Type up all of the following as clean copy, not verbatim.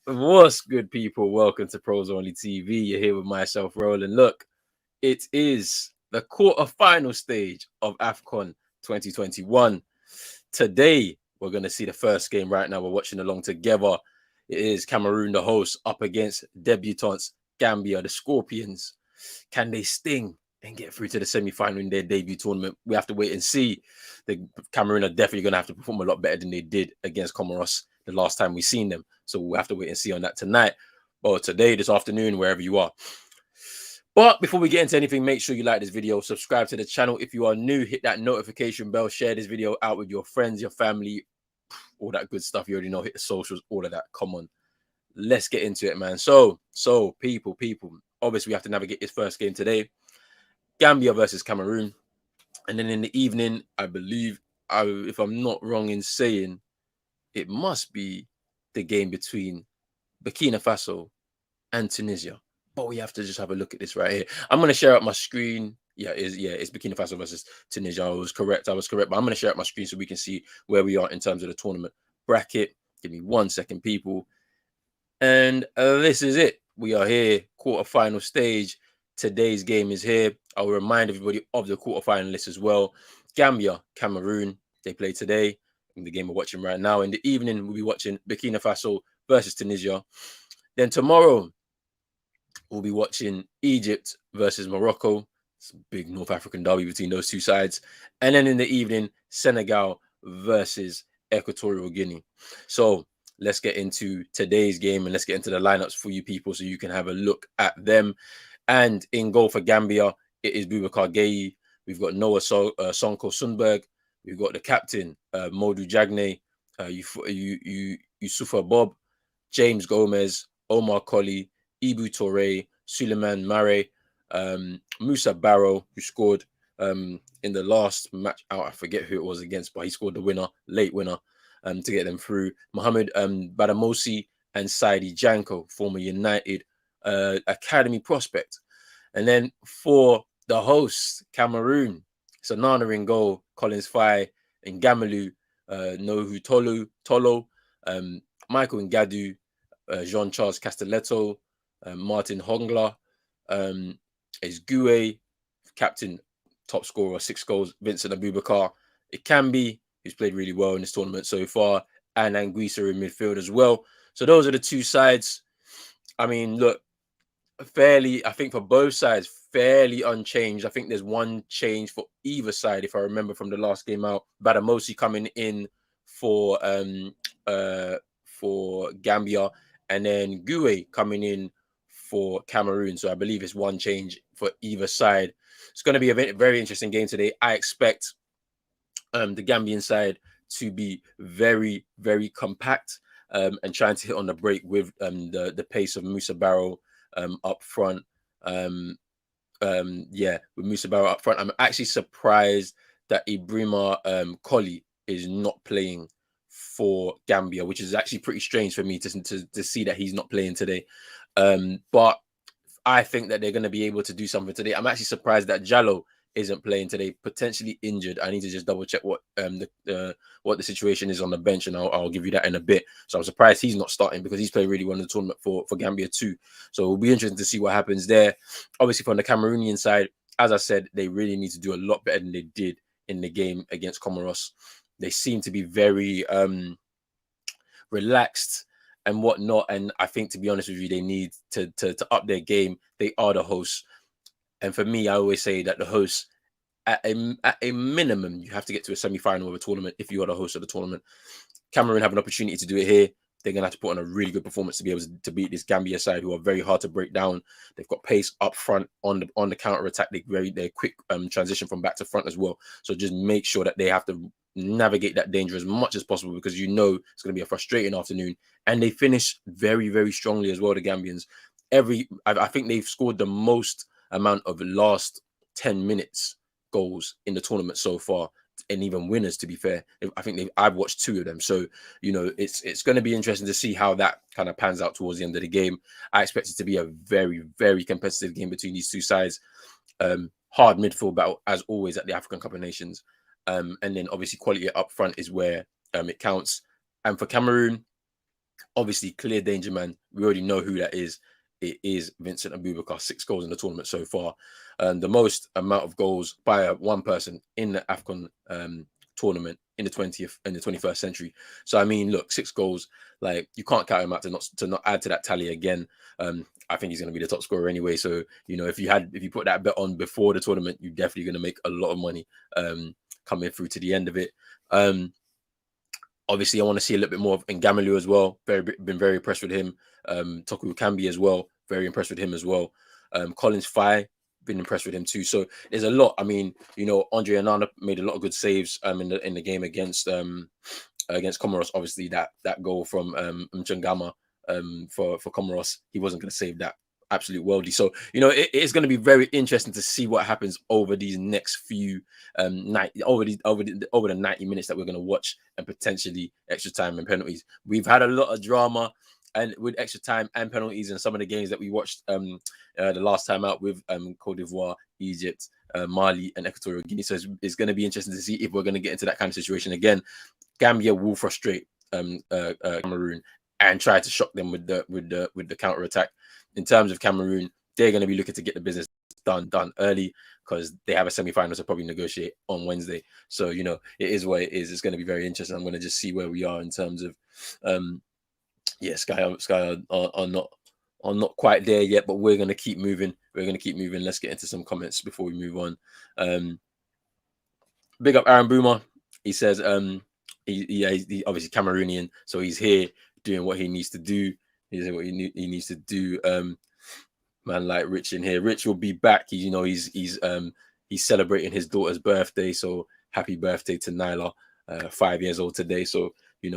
What's good, people? Welcome to Pros Only TV. You're here with myself, Roland. Look, it is the quarter-final stage of Afcon 2021. Today, we're going to see the first game right now. We're watching along together. It is Cameroon, the host, up against debutants, Gambia, the Scorpions. Can they sting and get through to the semi-final in their debut tournament? We have to wait and see. The Cameroon are definitely going to have to perform a lot better than they did against Comoros the last time we seen them. So we'll have to wait and see on that tonight, or today, this afternoon, wherever you are. But before we get into anything, make sure you like this video, subscribe to the channel. If you are new, hit that notification bell, share this video out with your friends, your family, all that good stuff. You already know, hit the socials, all of that. Come on, let's get into it, man. So people, obviously we have to navigate this first game today. Gambia versus Cameroon. And then in the evening, I believe, if I'm not wrong in saying, it must be the game between Burkina Faso and Tunisia. But we have to just have a look at this right here. I'm going to share out my screen. It's Burkina Faso versus Tunisia. I was correct. But I'm going to share out my screen so we can see where we are in terms of the tournament bracket. Give me 1 second, people. And this is it. We are here, quarterfinal stage. Today's game is here. I'll remind everybody of the quarterfinalists as well. Gambia, Cameroon, they play today in the game we're watching right now. In the evening, we'll be watching Burkina Faso versus Tunisia. Then tomorrow, we'll be watching Egypt versus Morocco. It's a big North African derby between those two sides. And then in the evening, Senegal versus Equatorial Guinea. So let's get into today's game and let's get into the lineups for you people so you can have a look at them. And in goal for Gambia, it is Boubacar Gueye. We've got Noah Sonko Sundberg. We've got the captain, Modou Jagne, Youssoufa Bob, James Gomez, Omar Colley, Ibu Toure, Suleiman Mare, Musa Barrow, who scored in the last match out. I forget who it was against, but he scored the winner, late winner, to get them through. Mohamed Badamosi and Saidi Janko, former United Academy prospect. And then for the hosts, Cameroon, Sanana in goal, Collins Fai, and Gamalu, Nohu Tolo, Michael Ngadu, Jean-Charles Castelletto, Martin Hongla, is Gue, captain, top scorer, 6 goals, Vincent Abubakar. It can be, who's played really well in this tournament so far, and Anguissa in midfield as well. So those are the two sides. I mean, look, fairly, I think for both sides, fairly unchanged. I think there's one change for either side, if I remember from the last game out. Badamosi coming in for Gambia, and then Gue coming in for Cameroon. So I believe it's one change for either side. It's going to be a very interesting game today. I expect the Gambian side to be very, very compact and trying to hit on the break with the pace of Musa Barrow up front. With Musa Barrow up front. I'm actually surprised that Ibrahima Colley is not playing for Gambia, which is actually pretty strange for me to see that he's not playing today. But I think that they're going to be able to do something today. I'm actually surprised that Jallo isn't playing today, potentially injured. I need to just double check what the situation is on the bench, and I'll give you that in a bit. So I'm surprised he's not starting because he's played really well in the tournament for Gambia too. So it'll be interesting to see what happens there. Obviously, from the Cameroonian side, as I said, they really need to do a lot better than they did in the game against Comoros. They seem to be very relaxed and whatnot. And I think, to be honest with you, they need to up their game. They are the hosts. And for me, I always say that the hosts, at a minimum, you have to get to a semi-final of a tournament if you are the host of the tournament. Cameroon have an opportunity to do it here. They're going to have to put on a really good performance to be able to beat this Gambia side, who are very hard to break down. They've got pace up front on the counter-attack. They're quick transition from back to front as well. So just make sure that they have to navigate that danger as much as possible, because you know it's going to be a frustrating afternoon. And they finish very, very strongly as well, the Gambians. I think they've scored the most amount of last 10 minutes goals in the tournament so far, and even winners, to be fair. I think I've watched 2 of them. So, you know, it's going to be interesting to see how that kind of pans out towards the end of the game. I expect it to be a very, very competitive game between these two sides. Hard midfield battle, as always, at the African Cup of Nations. And then obviously quality up front is where it counts. And for Cameroon, Obviously, clear danger man. We already know who that is. It is Vincent Abubakar, 6 goals in the tournament so far. The most amount of goals by one person in the Afcon tournament in the 21st century. So I mean, look, 6 goals, like you can't count him out to not add to that tally again. I think he's going to be the top scorer anyway. So if you put that bet on before the tournament, you're definitely going to make a lot of money coming through to the end of it. Obviously, I want to see a little bit more of Ngamalu as well. Been very impressed with him. Toku Kambi as well. Very impressed with him as well. Collins Fye, been impressed with him too. So there's a lot. I mean, Andre Anana made a lot of good saves in the game against Comoros. Obviously, that goal from Mchangama for Comoros, he wasn't going to save that. Absolute worldly. So it's going to be very interesting to see what happens over these next few over the 90 minutes that we're going to watch, and potentially extra time and penalties. We've had a lot of drama and with extra time and penalties in some of the games that we watched the last time out with Cote d'Ivoire, Egypt, Mali, and Equatorial Guinea. So it's going to be interesting to see if we're going to get into that kind of situation again. Gambia will frustrate Cameroon and try to shock them with the counter attack. In terms of Cameroon, they're going to be looking to get the business done early because they have a semi-final to probably negotiate on Wednesday. So it is what it is. It's going to be very interesting. I'm going to just see where we are in terms of Sky are not quite there yet, but we're going to keep moving. Let's get into some comments before we move on. Big up Aaron Boomer. He says he's obviously Cameroonian, so he's here doing what he needs to do. He's what he needs to do. Man like Rich in here. Rich will be back. He's celebrating his daughter's birthday. So happy birthday to Nyla, 5 years old today. So he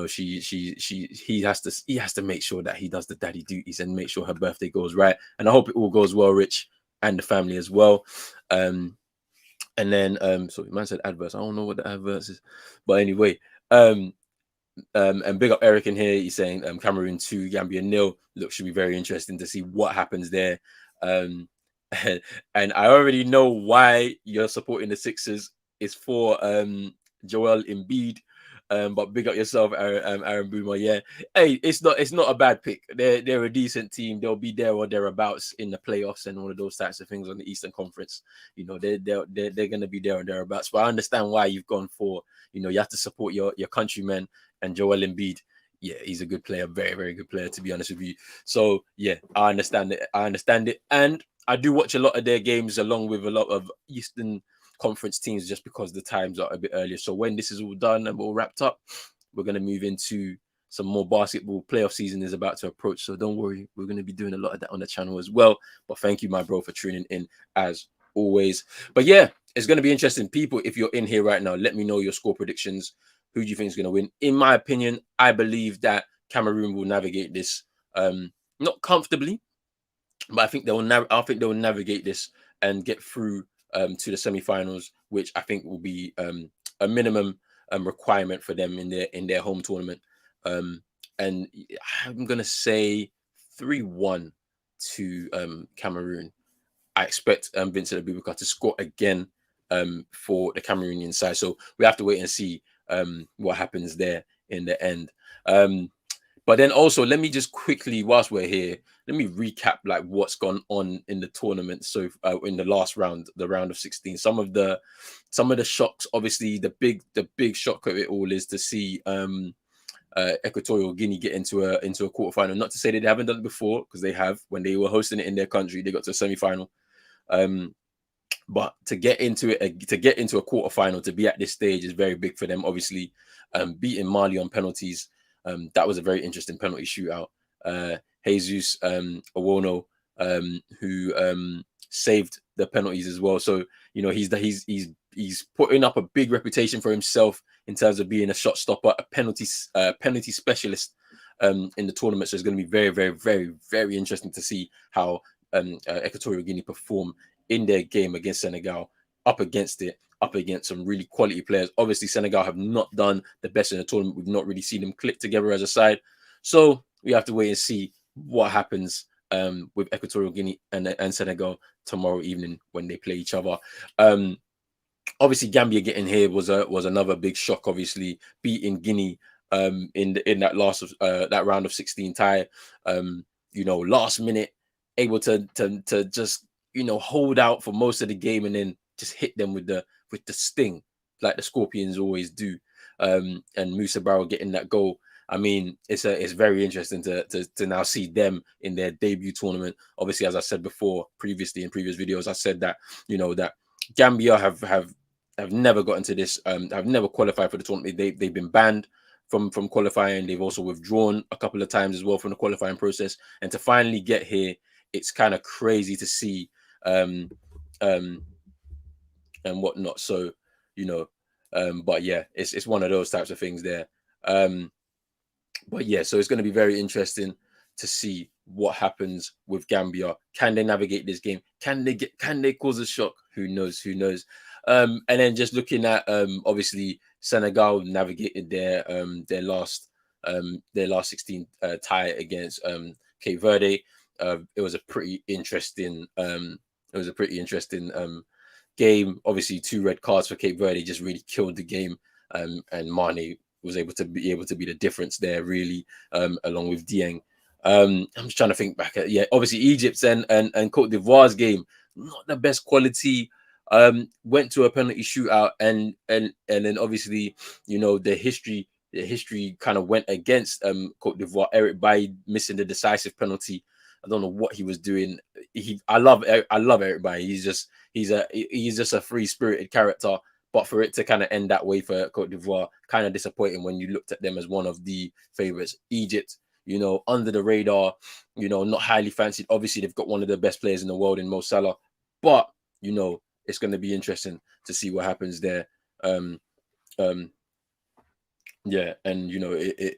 has to make sure that he does the daddy duties and make sure her birthday goes right. And I hope it all goes well, Rich, and the family as well. And then sorry, man said adverts. I don't know what the adverts is, but anyway, and big up Eric in here. He's saying Cameroon 2, Gambia 0. Look, should be very interesting to see what happens there. And I already know why you're supporting the Sixers. It's for Joel Embiid. But big up yourself, Aaron Boomer. Yeah, hey, it's not a bad pick. They're a decent team. They'll be there or thereabouts in the playoffs and all of those types of things on the Eastern Conference. They're gonna be there or thereabouts. But I understand why you've gone for. You have to support your countrymen, and Joel Embiid. Yeah, he's a good player, very, very good player, to be honest with you. So yeah, I understand it, and I do watch a lot of their games along with a lot of Eastern Conference teams, just because the times are a bit earlier. So when this is all done and we're all wrapped up, we're going to move into some more basketball. Playoff season is about to approach, so don't worry, we're going to be doing a lot of that on the channel as well. But thank you, my bro, for tuning in as always. But yeah, it's going to be interesting. People, if you're in here right now, let me know your score predictions. Who do you think is going to win? In my opinion, I believe that Cameroon will navigate this not comfortably, but I think they'll navigate this and get through to the semi-finals, which I think will be a minimum requirement for them in their home tournament. And I'm gonna say 3-1 to Cameroon. I expect Vincent Abubakar to score again for the Cameroonian side. So we have to wait and see what happens there in the end. But then also, let me just quickly, whilst we're here, let me recap like what's gone on in the tournament. So in the last round, the round of 16, some of the shocks. Obviously, the big shock of it all is to see Equatorial Guinea get into a quarterfinal. Not to say that they haven't done it before, because they have. When they were hosting it in their country, they got to a semi-final. But to get into a quarterfinal, to be at this stage is very big for them. Obviously, beating Mali on penalties. That was a very interesting penalty shootout. Jesus Owono, who saved the penalties as well. So he's putting up a big reputation for himself in terms of being a shot stopper, a penalty specialist in the tournament. So it's going to be very, very, very, very interesting to see how Equatorial Guinea perform in their game against Senegal, up against some really quality players. Obviously, Senegal have not done the best in the tournament. We've not really seen them click together as a side. So we have to wait and see what happens with Equatorial Guinea and Senegal tomorrow evening when they play each other. Obviously, Gambia getting here was another big shock, obviously, beating Guinea in that that round of 16 tie. You know, last minute able to just, you know, hold out for most of the game and then just hit them with the sting like the Scorpions always do. And Musa Barrow getting that goal. I mean, it's very interesting to now see them in their debut tournament. Obviously, as I said before, previously in previous videos, I said that, you know, that Gambia have never got into this, have never qualified for the tournament. They've been banned from qualifying. They've also withdrawn a couple of times as well from the qualifying process. And to finally get here, it's kind of crazy to see, and whatnot. So, you know, but yeah, it's one of those types of things there. But yeah, so it's going to be very interesting to see what happens with Gambia. Can they navigate this game? Can they cause a shock? Who knows? And then just looking at obviously Senegal navigated their last 16 tie against Cape Verde. It was a pretty interesting game. Obviously, 2 red cards for Cape Verde just really killed the game. And Mane was able to be the difference there, really, along with Dieng. I'm just trying to think back at, obviously Egypt's and Cote d'Ivoire's game, not the best quality. Went to a penalty shootout, and then obviously, you know, the history kind of went against Cote d'Ivoire. Eric Bailly missing the decisive penalty. I don't know what he was doing. I love Eric Bailly. He's just a free spirited character. But for it to kind of end that way for Cote d'Ivoire, kind of disappointing when you looked at them as one of the favorites. Egypt, you know, under the radar, you know, not highly fancied. Obviously, they've got one of the best players in the world in Mo Salah. But, you know, it's going to be interesting to see what happens there. Yeah, and, you know, it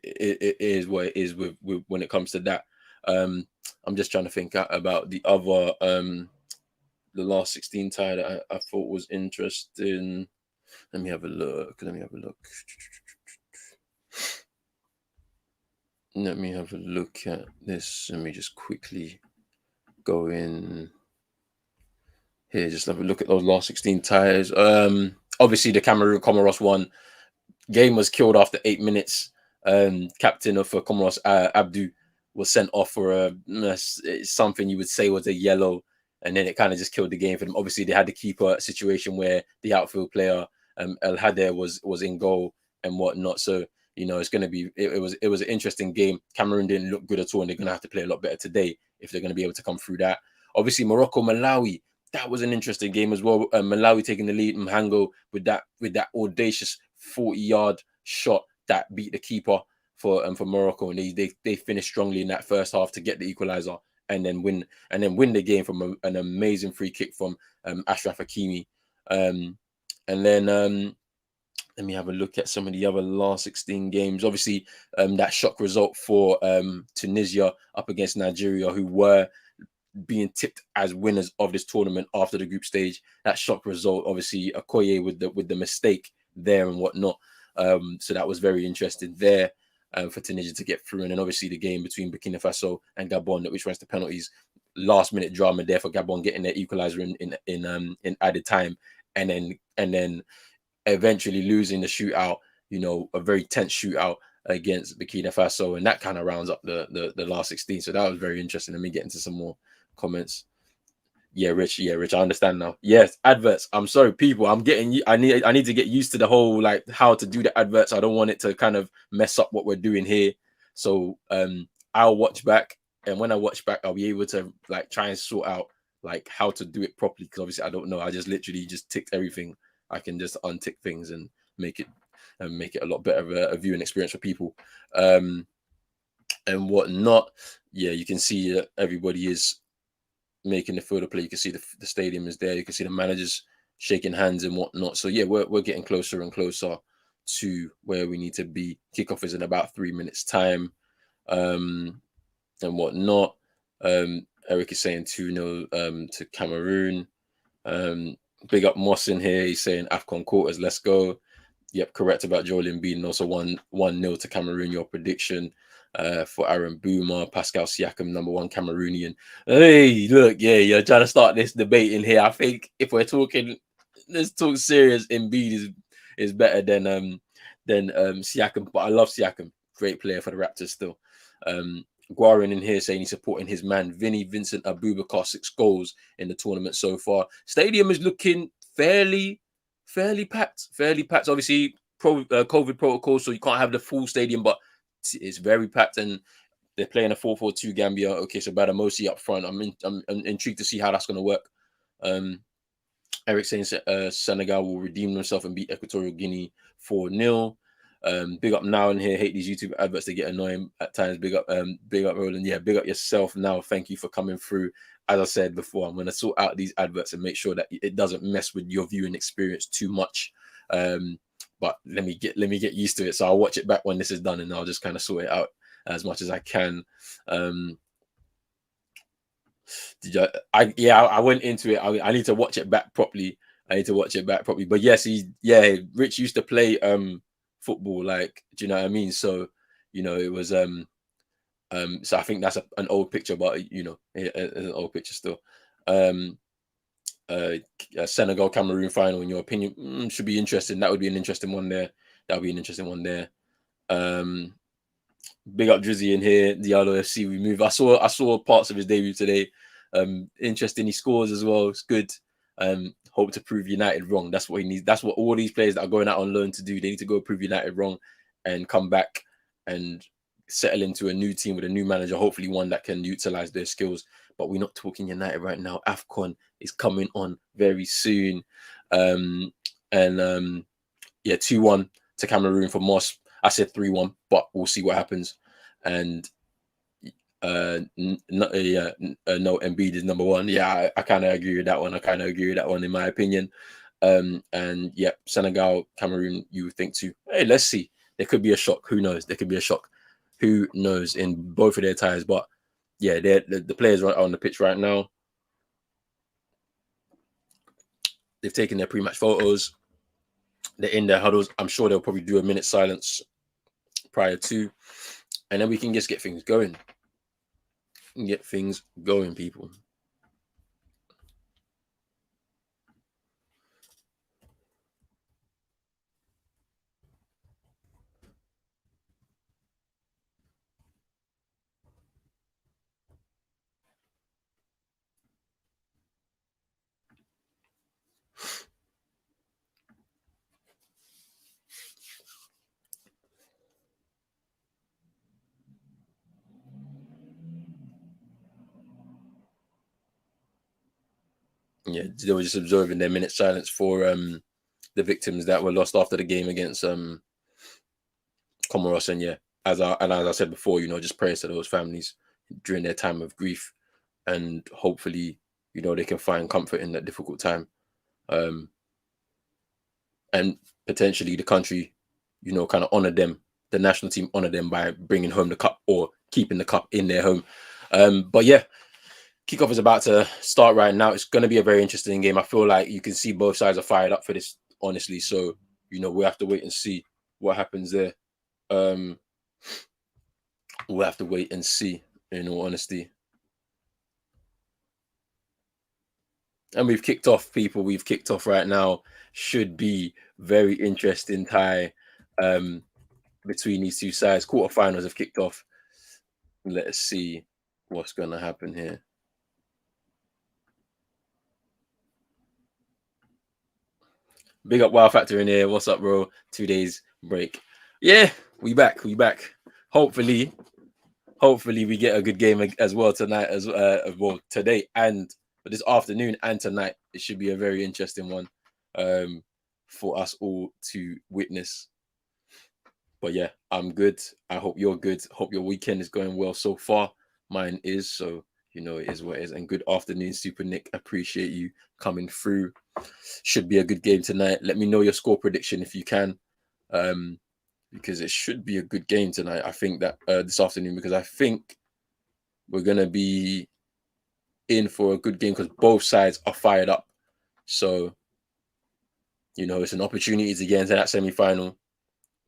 is what it is with when it comes to that. I'm just trying to think about the other, the last 16 tie that I thought was interesting. Let me have a look. Let me have a look at this. Let me just quickly go in here. Just have a look at those last 16 ties. Obviously, the Cameroon Comoros one game was killed after 8 minutes. Captain of Comoros, Abdu, was sent off for something you would say was a yellow. And then it kind of just killed the game for them. Obviously, they had the keeper situation where the outfield player, El Hader, was in goal and whatnot. So, you know, it's going to be, it was an interesting game. Cameroon didn't look good at all, and they're going to have to play a lot better today if they're going to be able to come through that. Obviously, Morocco, Malawi, that was an interesting game as well. Malawi taking the lead, Mhango with that audacious 40-yard shot that beat the keeper for Morocco, and they finished strongly in that first half to get the equalizer. And then win the game from an amazing free kick from Ashraf Hakimi. And then let me have a look at some of the other last 16 games. Obviously, that shock result for Tunisia up against Nigeria, who were being tipped as winners of this tournament after the group stage. That shock result, obviously, Okoye with the mistake there and whatnot. So that was very interesting there. For Tunisia to get through, and then obviously the game between Burkina Faso and Gabon, which went to penalties, last minute drama there for Gabon getting their equalizer in added time, and then eventually losing the shootout. You know, a very tense shootout against Burkina Faso, and that kind of rounds up the last 16. So that was very interesting. Let me get into some more comments. Yeah, Rich. I understand now. Yes, adverts. I'm sorry, people. I need to get used to the whole, like, how to do the adverts. I don't want it to kind of mess up what we're doing here. So I'll watch back, and when I watch back, I'll be able to like try and sort out like how to do it properly, because obviously I don't know. I just literally just ticked everything. I can just untick things and make it a lot better of a viewing experience for people. And whatnot. Yeah, you can see that everybody is making the field of play. You can see the stadium is there. You can see the managers shaking hands and whatnot. So yeah, we're getting closer and closer to where we need to be. Kickoff is in about 3 minutes time, and whatnot. Eric is saying 2-0 to Cameroon. Big up Moss in here. He's saying Afcon quarters, let's go. Yep, correct about Joel Embiid, and also 1-0 to Cameroon. Your prediction. For Aaron Boomer, Pascal Siakam, number 1 Cameroonian. Hey, look, yeah, you're trying to start this debate in here. I think if we're talking, let's talk serious. Embiid is better than Siakam. But I love Siakam, great player for the Raptors still. Guarin in here saying he's supporting his man Vinny Vincent Abubakar, 6 goals in the tournament so far. Stadium is looking fairly packed. Obviously, COVID protocol, so you can't have the full stadium, but it's very packed, and they're playing a 4-4-2 Gambia. Okay, so Badamosi up front. I'm intrigued to see how that's going to work. Eric saying Senegal will redeem themselves and beat Equatorial Guinea 4-0. Big up now in here. Hate these YouTube adverts, they get annoying at times. Big up Roland. Yeah, big up yourself now. Thank you for coming through. As I said before, I'm going to sort out these adverts and make sure that it doesn't mess with your viewing experience too much. But let me get used to it. So I'll watch it back when this is done, and I'll just kind of sort it out as much as I can. I went into it. I need to watch it back properly. But yes, Rich used to play football. Like, do you know what I mean? So, it was so I think that's an old picture, but it's an old picture still. Senegal Cameroon final, in your opinion, should be interesting. That would be an interesting one there. Big up Drizzy in here. Diallo FC, we move. I saw parts of his debut today. Interesting. He scores as well. It's good. Hope to prove United wrong. That's what he needs. That's what all these players that are going out on loan to do. They need to go prove United wrong and come back and settle into a new team with a new manager, hopefully one that can utilize their skills. But we're not talking United right now. Afcon is coming on very soon. 2-1 to Cameroon for Moss. I said 3-1, but we'll see what happens. And no, Embiid is number 1. Yeah, I kind of agree with that one. In my opinion. And yeah, Senegal, Cameroon, you would think too. Hey, let's see. There could be a shock. Who knows? There could be a shock. Who knows in both of their ties? But yeah, the players are on the pitch right now. They've taken their pre-match photos. They're in their huddles. I'm sure they'll probably do a minute silence prior to, and then we can just get things going. People. Yeah, they were just observing their minute silence for the victims that were lost after the game against Comoros. And yeah, as I said before, just prayers to those families during their time of grief, and hopefully, they can find comfort in that difficult time. And potentially the country, kind of honor them, the national team honor them by bringing home the cup or keeping the cup in their home. But yeah, kickoff is about to start right now. It's going to be a very interesting game. I feel like you can see both sides are fired up for this, honestly. So, we'll have to wait and see what happens there. We'll have to wait and see, in all honesty. And we've kicked off, people. We've kicked off right now. Should be very interesting tie between these two sides. Quarterfinals have kicked off. Let's see what's going to happen here. Big up Wow Factor in here. What's up, bro? 2 days break. Yeah, we back. Hopefully we get a good game as well tonight, today and this afternoon and tonight. It should be a very interesting one for us all to witness. But yeah, I'm good. I hope you're good. Hope your weekend is going well so far. Mine is. So, it is what it is. And good afternoon, Super Nick. Appreciate you coming through. Should be a good game tonight. Let me know your score prediction if you can. Because it should be a good game tonight. I think that this afternoon, because I think we're going to be in for a good game because both sides are fired up. So, it's an opportunity to get into that semi-final.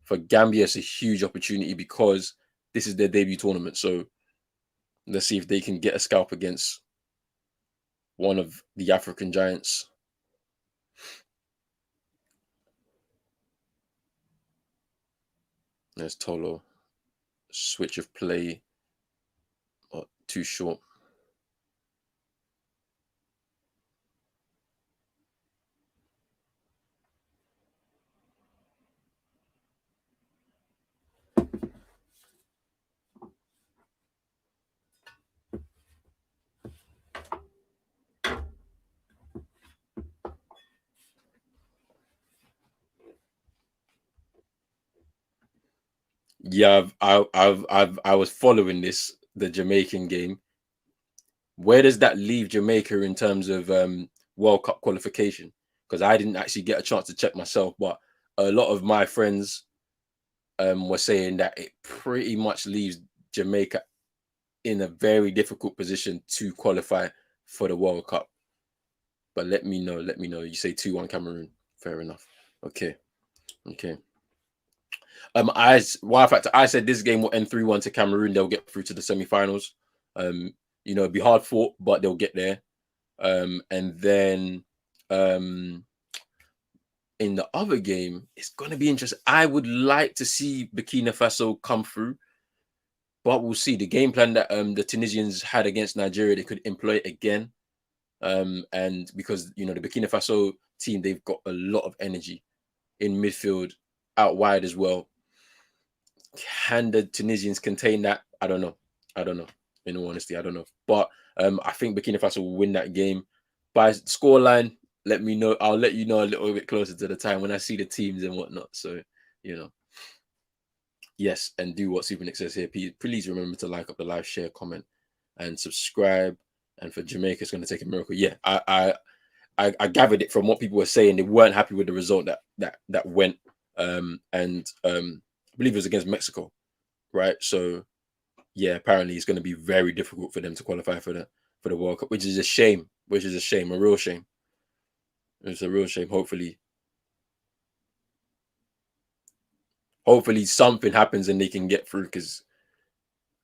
For Gambia, it's a huge opportunity because this is their debut tournament. So let's see if they can get a scalp against one of the African giants. There's Tolo. Switch of play. Too short. Yeah, I was following the Jamaican game. Where does that leave Jamaica in terms of World Cup qualification? Because I didn't actually get a chance to check myself, but a lot of my friends were saying that it pretty much leaves Jamaica in a very difficult position to qualify for the World Cup. But let me know. Let me know. You say 2-1 Cameroon. Fair enough. Okay. Okay. I said this game will end 3-1 to Cameroon. They'll get through to the semi-finals. It'd be hard fought, but they'll get there. And then in the other game, it's gonna be interesting. I would like to see Burkina Faso come through, but we'll see. The game plan that the Tunisians had against Nigeria, they could employ it again. And because the Burkina Faso team, they've got a lot of energy in midfield, out wide as well. Can the Tunisians contain that? I don't know. In all honesty, I don't know. But I think Burkina Faso will win that game. By scoreline, let me know. I'll let you know a little bit closer to the time when I see the teams and whatnot. So, yes, and do what Super Nick says here. Please remember to like up the live, share, comment, and subscribe. And for Jamaica, it's going to take a miracle. Yeah, I gathered it from what people were saying. They weren't happy with the result that went. I believe it was against Mexico, right? So yeah, apparently it's going to be very difficult for them to qualify for the World Cup, which is a shame. A real shame. It's a real shame. Hopefully something happens and they can get through, because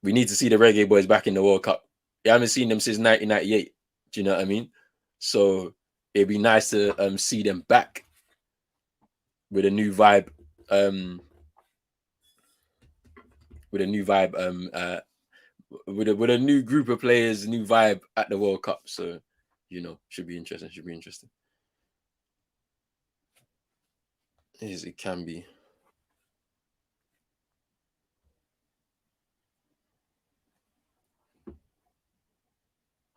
we need to see the Reggae Boys back in the World Cup. I haven't seen them since 1998. Do you know what I mean? So it'd be nice to see them back with a new vibe. With a new vibe. With a new group of players, new vibe at the World Cup. So, should be interesting. Yes, it can be.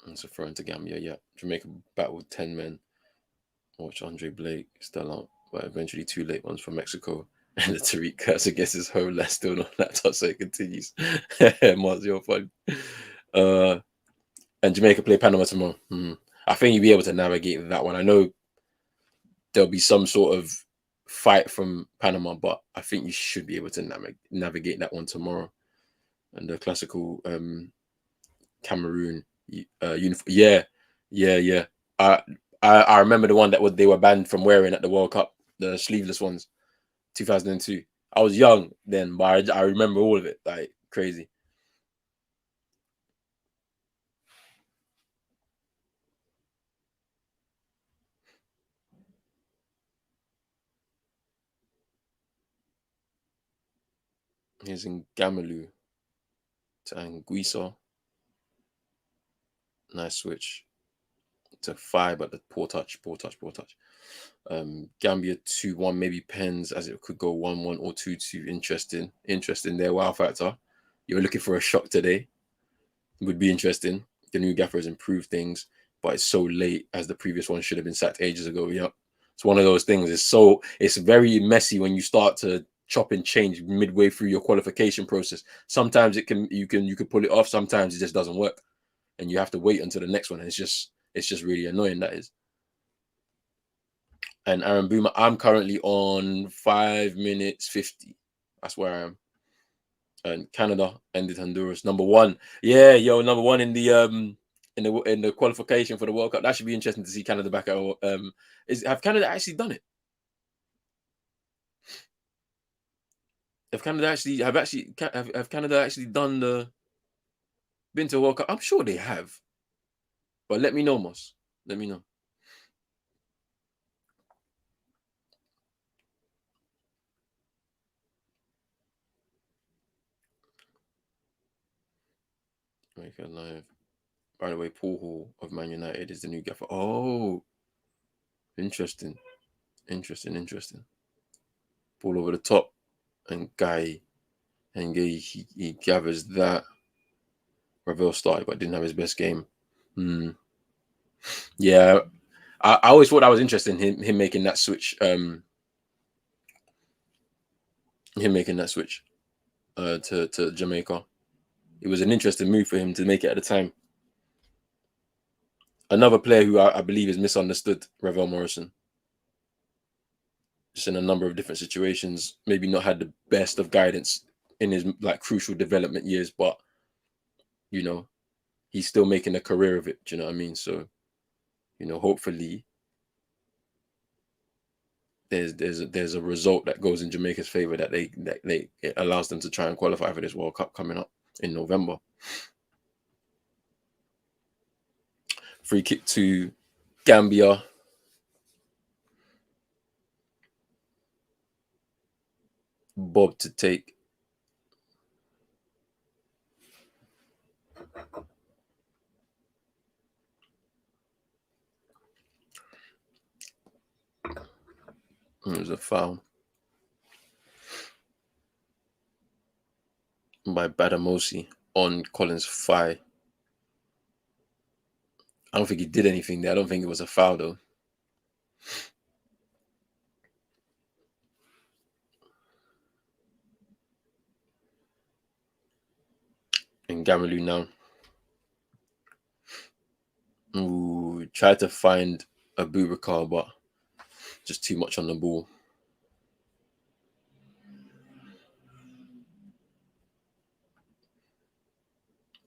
It's a throw into Gambia. Yeah, Jamaica battled 10 men. Watch Andre Blake still out, but eventually 2 late ones from Mexico. And the Tariq curse against his home last still on that top, so it continues. Mars, you're fun. And Jamaica play Panama tomorrow. I think you'll be able to navigate that one. I know there'll be some sort of fight from Panama, but I think you should be able to navigate that one tomorrow. And the classical Cameroon uniform. Yeah. I remember the one that they were banned from wearing at the World Cup, the sleeveless ones, 2002. I was young then, but I remember all of it, like crazy. He's in Gamalu to Anguissa. Nice switch to 5, but the poor touch. Gambia 2-1, maybe pens, as it could go 1-1 or 2-2. Interesting there. Wow factor. You're looking for a shock today. Would be interesting. The new gaffer has improved things, but it's so late, as the previous one should have been sacked ages ago. Yeah, it's one of those things. It's very messy when you start to chop and change midway through your qualification process. Sometimes you can pull it off. Sometimes it just doesn't work, and you have to wait until the next one. It's just really annoying, that is. And Aaron Boomer, I'm currently on 5 minutes 50. That's where I am. And Canada ended Honduras #1. Yeah, number one in the qualification for the World Cup. That should be interesting to see Canada back at. Have Canada actually done it? Have Canada actually done the been to a World Cup? I'm sure they have. But let me know, Moss. Let me know. Jamaica Live. By the way, Paul Hall of Man United is the new gaffer. Oh, interesting. Ball over the top, and he gathers that. Ravel started, but didn't have his best game. Yeah, I always thought that was interesting. Him making that switch. To Jamaica. It was an interesting move for him to make it at the time. Another player who I believe is misunderstood, Ravel Morrison. Just in a number of different situations, maybe not had the best of guidance in his crucial development years, but he's still making a career of it. Do you know what I mean? So, hopefully there's a result that goes in Jamaica's favor that it allows them to try and qualify for this World Cup coming up in November. Free kick to Gambia. Bob to take. It was a foul by Badamosi on Collins' thigh. I don't think he did anything there. I don't think it was a foul, though. In Cameroon now. Ooh, tried to find a Boubacar, but just too much on the ball.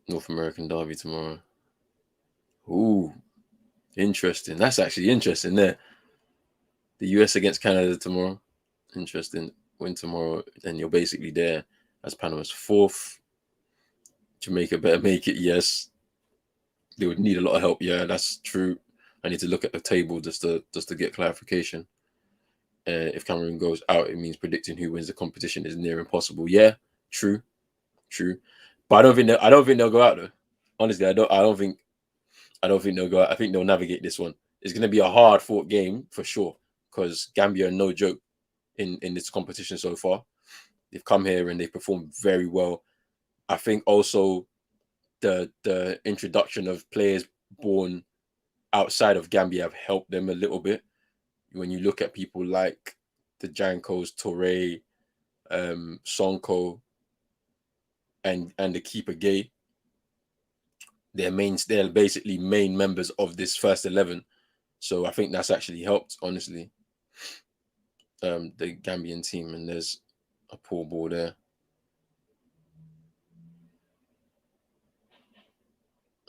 North American derby tomorrow. Ooh, interesting. That's actually interesting there. The US against Canada tomorrow. Interesting. Win tomorrow, and you're basically there as Panama's fourth. Jamaica better make it, yes. They would need a lot of help. Yeah, that's true. I need to look at the table just to get clarification. If Cameroon goes out, it means predicting who wins the competition is near impossible. Yeah, true. But I don't think they'll go out though. Honestly, I don't think they'll go out. I think they'll navigate this one. It's going to be a hard fought game for sure because Gambia are no joke in this competition so far. They've come here and they've performed very well. I think also the introduction of players born outside of Gambia have helped them a little bit. When you look at people like the Jankos, Toure, Sonko, and the keeper Gay, they're basically main members of this first 11. So I think that's actually helped, honestly. The Gambian team, and there's a poor ball there.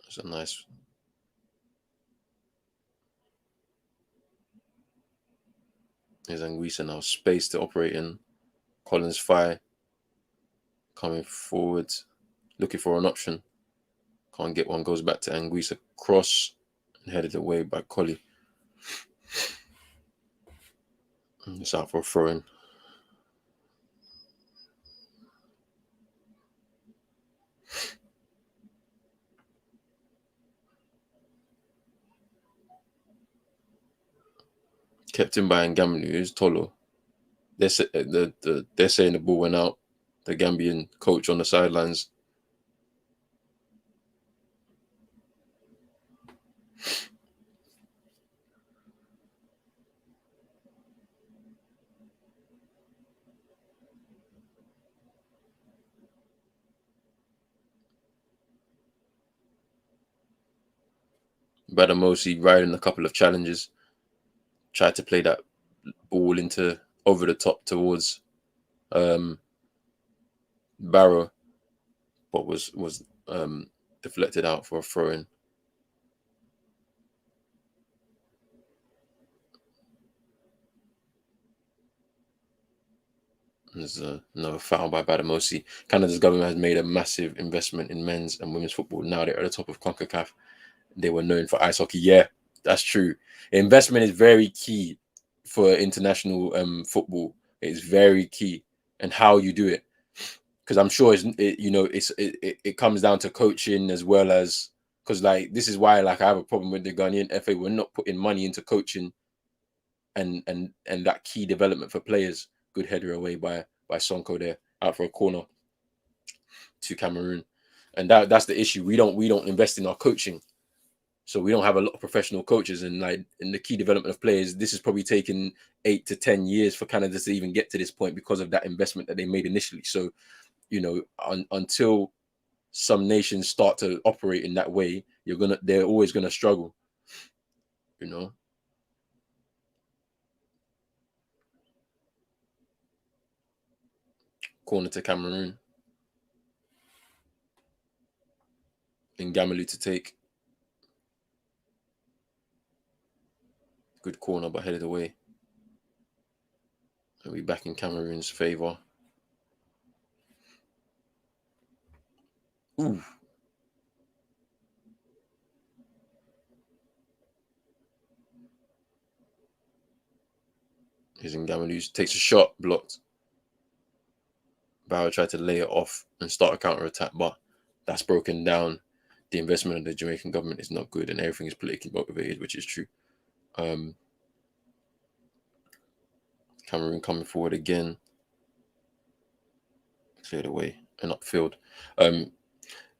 It's a nice. There's Anguissa now, space to operate in. Collins Fire coming forward, looking for an option. Can't get one, goes back to Anguissa, cross, and headed away by Collie. It's out for a throw-in. Kept in by Ngamlu, is Tolo. They're saying the ball went out. The Gambian coach on the sidelines. Badamosi riding a couple of challenges. Tried to play that ball into over the top towards Barrow, but was deflected out for a throw-in. There's another foul by Badamosi. Canada's government has made a massive investment in men's and women's football. Now they're at the top of CONCACAF. They were known for ice hockey. Yeah, that's true. Investment is very key for international football. It's very key, and how you do it. because I'm sure it comes down to coaching as well as, because like this is why like I have a problem with the Ghanaian FA. We're not putting money into coaching and that key development for players. Good header away by Sonko there, out for a corner to Cameroon, and that's the issue. We don't invest in our coaching, so we don't have a lot of professional coaches, and like in the key development of players, this is probably taken 8 to 10 years for Canada to even get to this point because of that investment that they made initially. So until some nations start to operate in that way, they're always gonna struggle. Corner to Cameroon. Ngamelu to take. Good corner, but headed away. And we back in Cameroon's favour. Ooh. Here's Ngamelu, takes a shot, blocked. Bauer tried to lay it off and start a counter attack, but that's broken down. The investment of the Jamaican government is not good, and everything is politically motivated, which is true. Cameroon coming forward again, cleared away and upfield.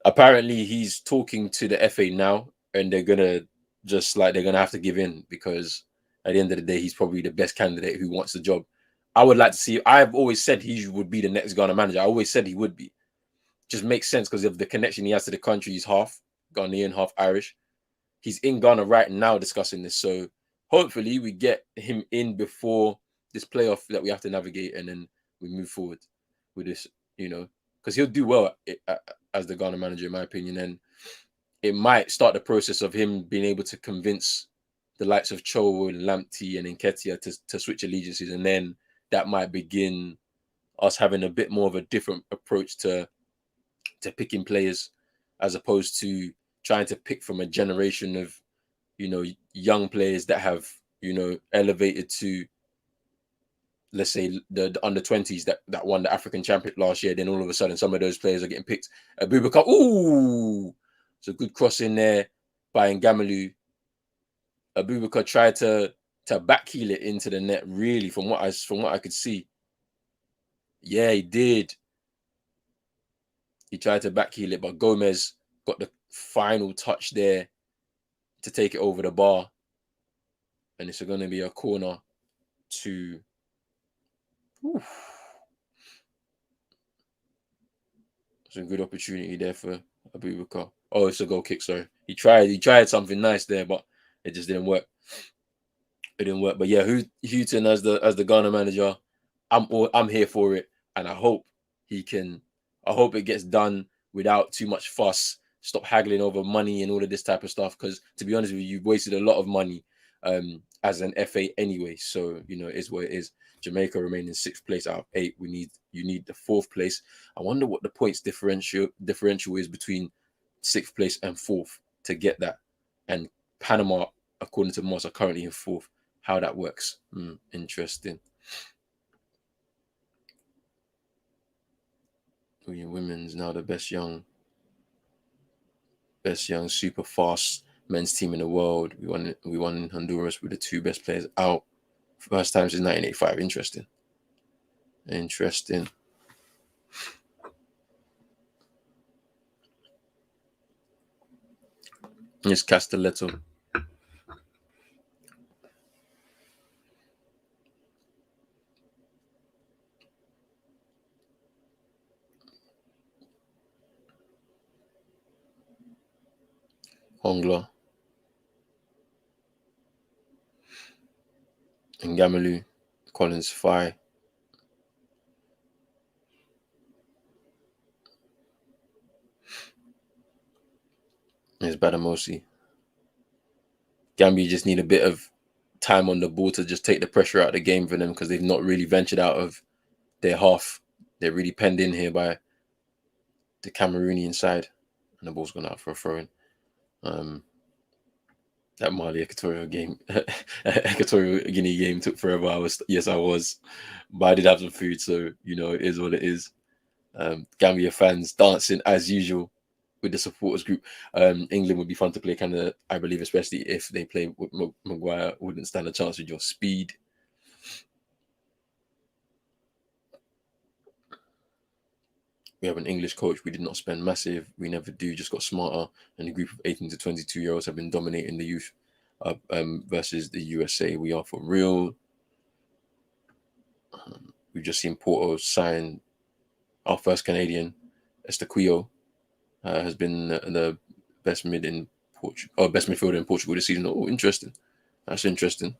Apparently, he's talking to the FA now, and they're gonna have to give in, because at the end of the day, he's probably the best candidate who wants the job. I would like to see. I've always said he would be the next Ghana manager. I always said he would be. Just makes sense because of the connection he has to the country. He's half Ghanaian, half Irish. He's in Ghana right now discussing this. So hopefully we get him in before this playoff that we have to navigate, and then we move forward with this, because he'll do well as the Ghana manager, in my opinion. And it might start the process of him being able to convince the likes of Cho and Lamptey and Nketiah to switch allegiances. And then that might begin us having a bit more of a different approach to picking players, as opposed to trying to pick from a generation of, young players that have, elevated to, let's say, the under-20s that won the African Championship last year. Then all of a sudden, some of those players are getting picked. Abubakar, ooh, it's a good cross in there by Ngamelu. Abubakar tried to backheel it into the net, really, from what I could see. Yeah, he did. He tried to backheel it, but Gomez got the final touch there to take it over the bar. And it's going to be a corner to... It's a good opportunity there for Abubakar. Oh, it's a goal kick, sorry. He tried something nice there, but it just didn't work. It didn't work. But yeah, Houghton as the Ghana manager, I'm here for it, and I hope it gets done without too much fuss. Stop haggling over money and all of this type of stuff, because to be honest with you, you've wasted a lot of money as an FA anyway. So it is what it is. Jamaica remain in 6th place out of 8. You need the 4th place. I wonder what the points differential is between 6th place and 4th to get that. And Panama, according to Moss, are currently in 4th. How that works? Interesting. Women's now the best young super fast men's team in the world. We won in Honduras with the 2 best players out. First time since 1985. Interesting. It's Castelletto. Hongla. Ngamelu. Collins Fai. There's Badamosi. Gambia just need a bit of time on the ball to just take the pressure out of the game for them, because they've not really ventured out of their half. They're really penned in here by the Cameroonian side, and the ball's gone out for a throw-in. That Mali Equatorial Guinea game took forever. I was, but I did have some food, so it is what it is. Gambia fans dancing as usual with the supporters group. England would be fun to play Canada, I believe, especially if they play with Maguire. Wouldn't stand a chance with your speed. We have an English coach. We did not spend massive. We never do. Just got smarter. And a group of 18 to 22-year-olds have been dominating the youth versus the USA. We are for real. We've just seen Porto sign our first Canadian, Estaquio, has been the best mid in Portugal, or best midfielder in Portugal this season. Oh, interesting. That's interesting.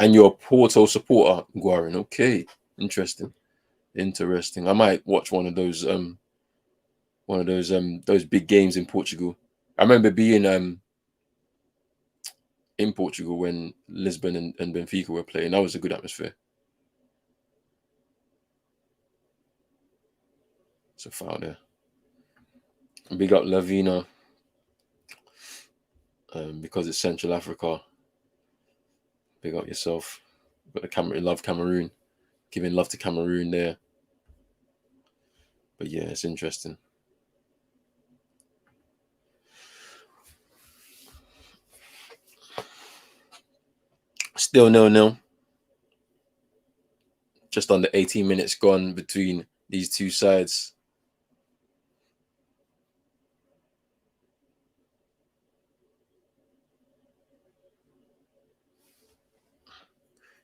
And you're a Porto supporter, Guarin. Okay, interesting. I might watch one of those big games in Portugal. I remember being in Portugal when Lisbon and Benfica were playing. That was a good atmosphere. It's a foul there. Big up Lavina. Because it's Central Africa. Big up yourself. Got the Cameroon, love Cameroon. Giving love to Cameroon there. But yeah, it's interesting. Still 0-0. Just under 18 minutes gone between these two sides.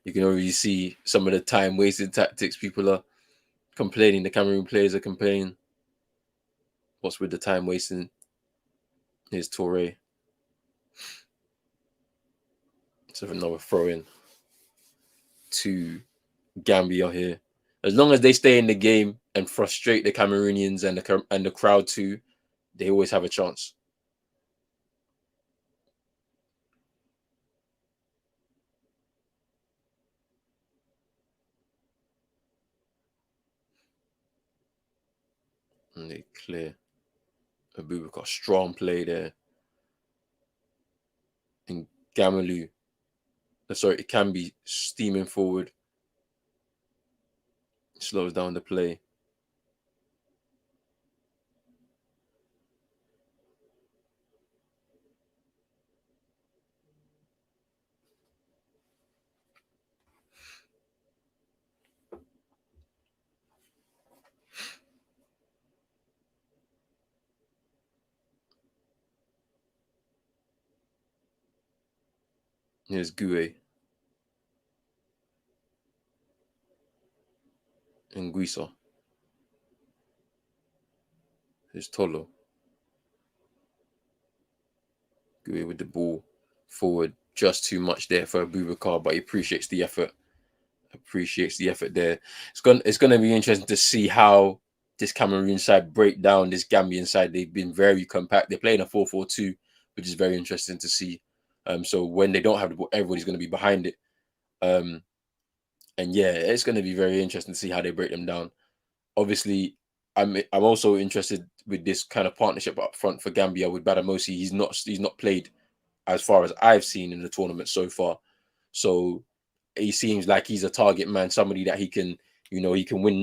You can already see some of the time wasted tactics people are complaining. The Cameroon players are complaining. What's with the time wasting? Here's Toure. So another throw in to Gambia here. As long as they stay in the game and frustrate the Cameroonians and the crowd too, they always have a chance. And they clear. Abubakar, strong play there. And Gamalu, it can be steaming forward. Slows down the play. Here's Gue. And Guisa. Here's Tolo. Gue with the ball forward. Just too much there for Abubakar, but he appreciates the effort. There. It's gonna be interesting to see how this Cameroon side break down this Gambian side. They've been very compact. They're playing a 4-4-2, which is very interesting to see. So when they don't have the ball, everybody's gonna be behind it. And yeah, it's gonna be very interesting to see how they break them down. Obviously, I'm also interested with this kind of partnership up front for Gambia with Badamosi. He's not played as far as I've seen in the tournament so far. So he seems like he's a target man, somebody that he can win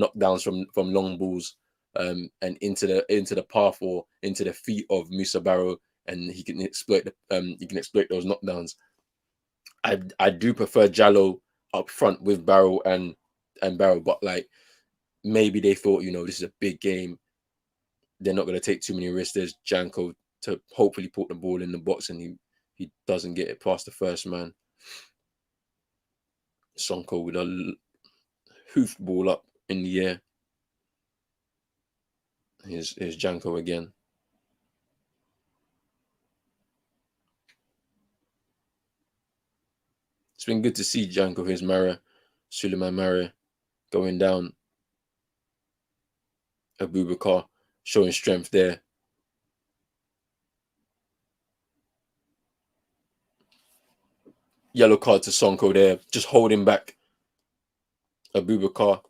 knockdowns from long balls and into the path or into the feet of Musa Barrow, and he can exploit those knockdowns. I do prefer Jallo up front with Barrow and Barrow, but like maybe they thought, this is a big game. They're not going to take too many risks. There's Janko to hopefully put the ball in the box, and he doesn't get it past the first man. Sonko with a hoof ball up in the air. Here's Janko again. It's been good to see Janko. Here's Suleiman Mara going down. Abubakar showing strength there. Yellow card to Sonko there, just holding back Abubakar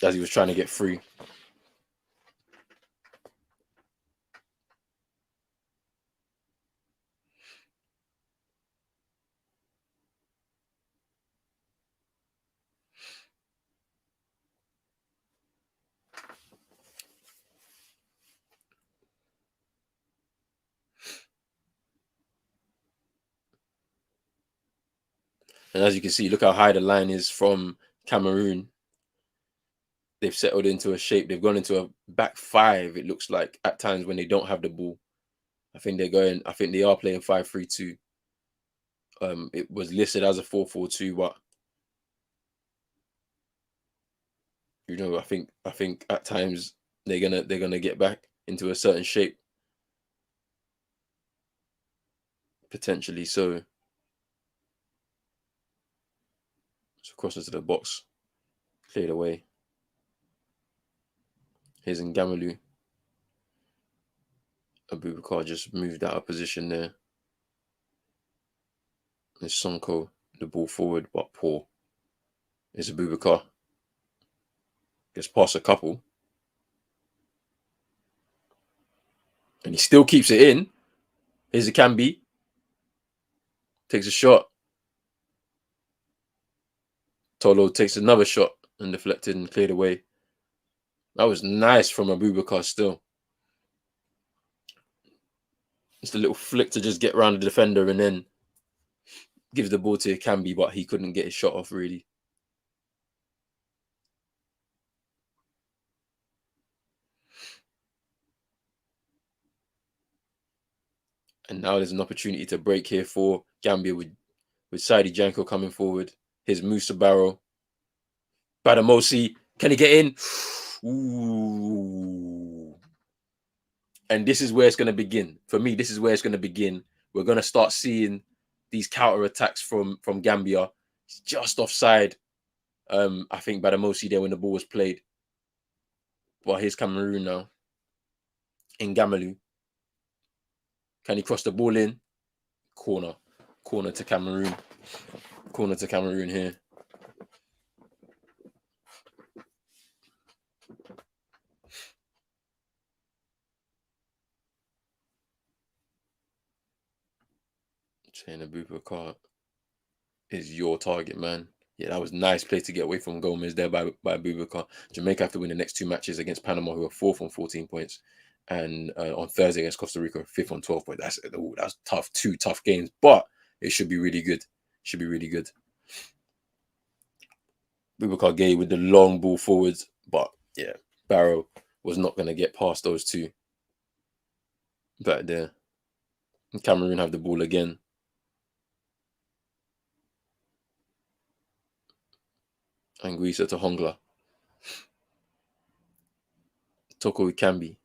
as he was trying to get free. – . . . . . . . . . . . . . . . . . . . . . . . . . . . . . . . . . . . . . . . . . . . . . . . . . . . . . . . . . . . And as you can see, look how high the line is from Cameroon. They've settled into a shape. They've gone into a back five, it looks like, at times when they don't have the ball. I think they are playing 5-3-2. It was listed as a 4-4-2, but I think at times they're gonna get back into a certain shape. Potentially so. So crosses to the box. Cleared away. Here's Ngamalu. Abubakar just moved out of position there. There's Sonko, the ball forward, but poor. It's Abubakar. Gets past a couple. And he still keeps it in. Here's a Cambi. Takes a shot. Tolo takes another shot and deflected and cleared away. That was nice from Abubakar still. Just a little flick to just get around the defender and then gives the ball to Cambi, but he couldn't get his shot off really. And now there's an opportunity to break here for Gambia with Saidi Janko coming forward. Here's Musa Barrow. Badamosi. Can he get in? Ooh. And this is where it's going to begin. For me, this is where it's going to begin. We're going to start seeing these counter attacks from Gambia. It's just offside. I think Badamosi there when the ball was played. But here's Cameroon now. Ngamalu. Can he cross the ball in? Corner to Cameroon. Corner to Cameroon here. Saying Abubakar is your target, man. Yeah, that was nice play to get away from Gomez there by Abubakar. Jamaica have to win the next 2 matches against Panama, who are 4th on 14 points. And on Thursday against Costa Rica, 5th on 12 points. That's tough. 2 tough games, but it should be really good. Should be really good. Abubakar Gay with the long ball forwards, but yeah, Barrow was not going to get past those two back there. And Cameroon have the ball again. Anguissa to Hongla. Toko Ikambi.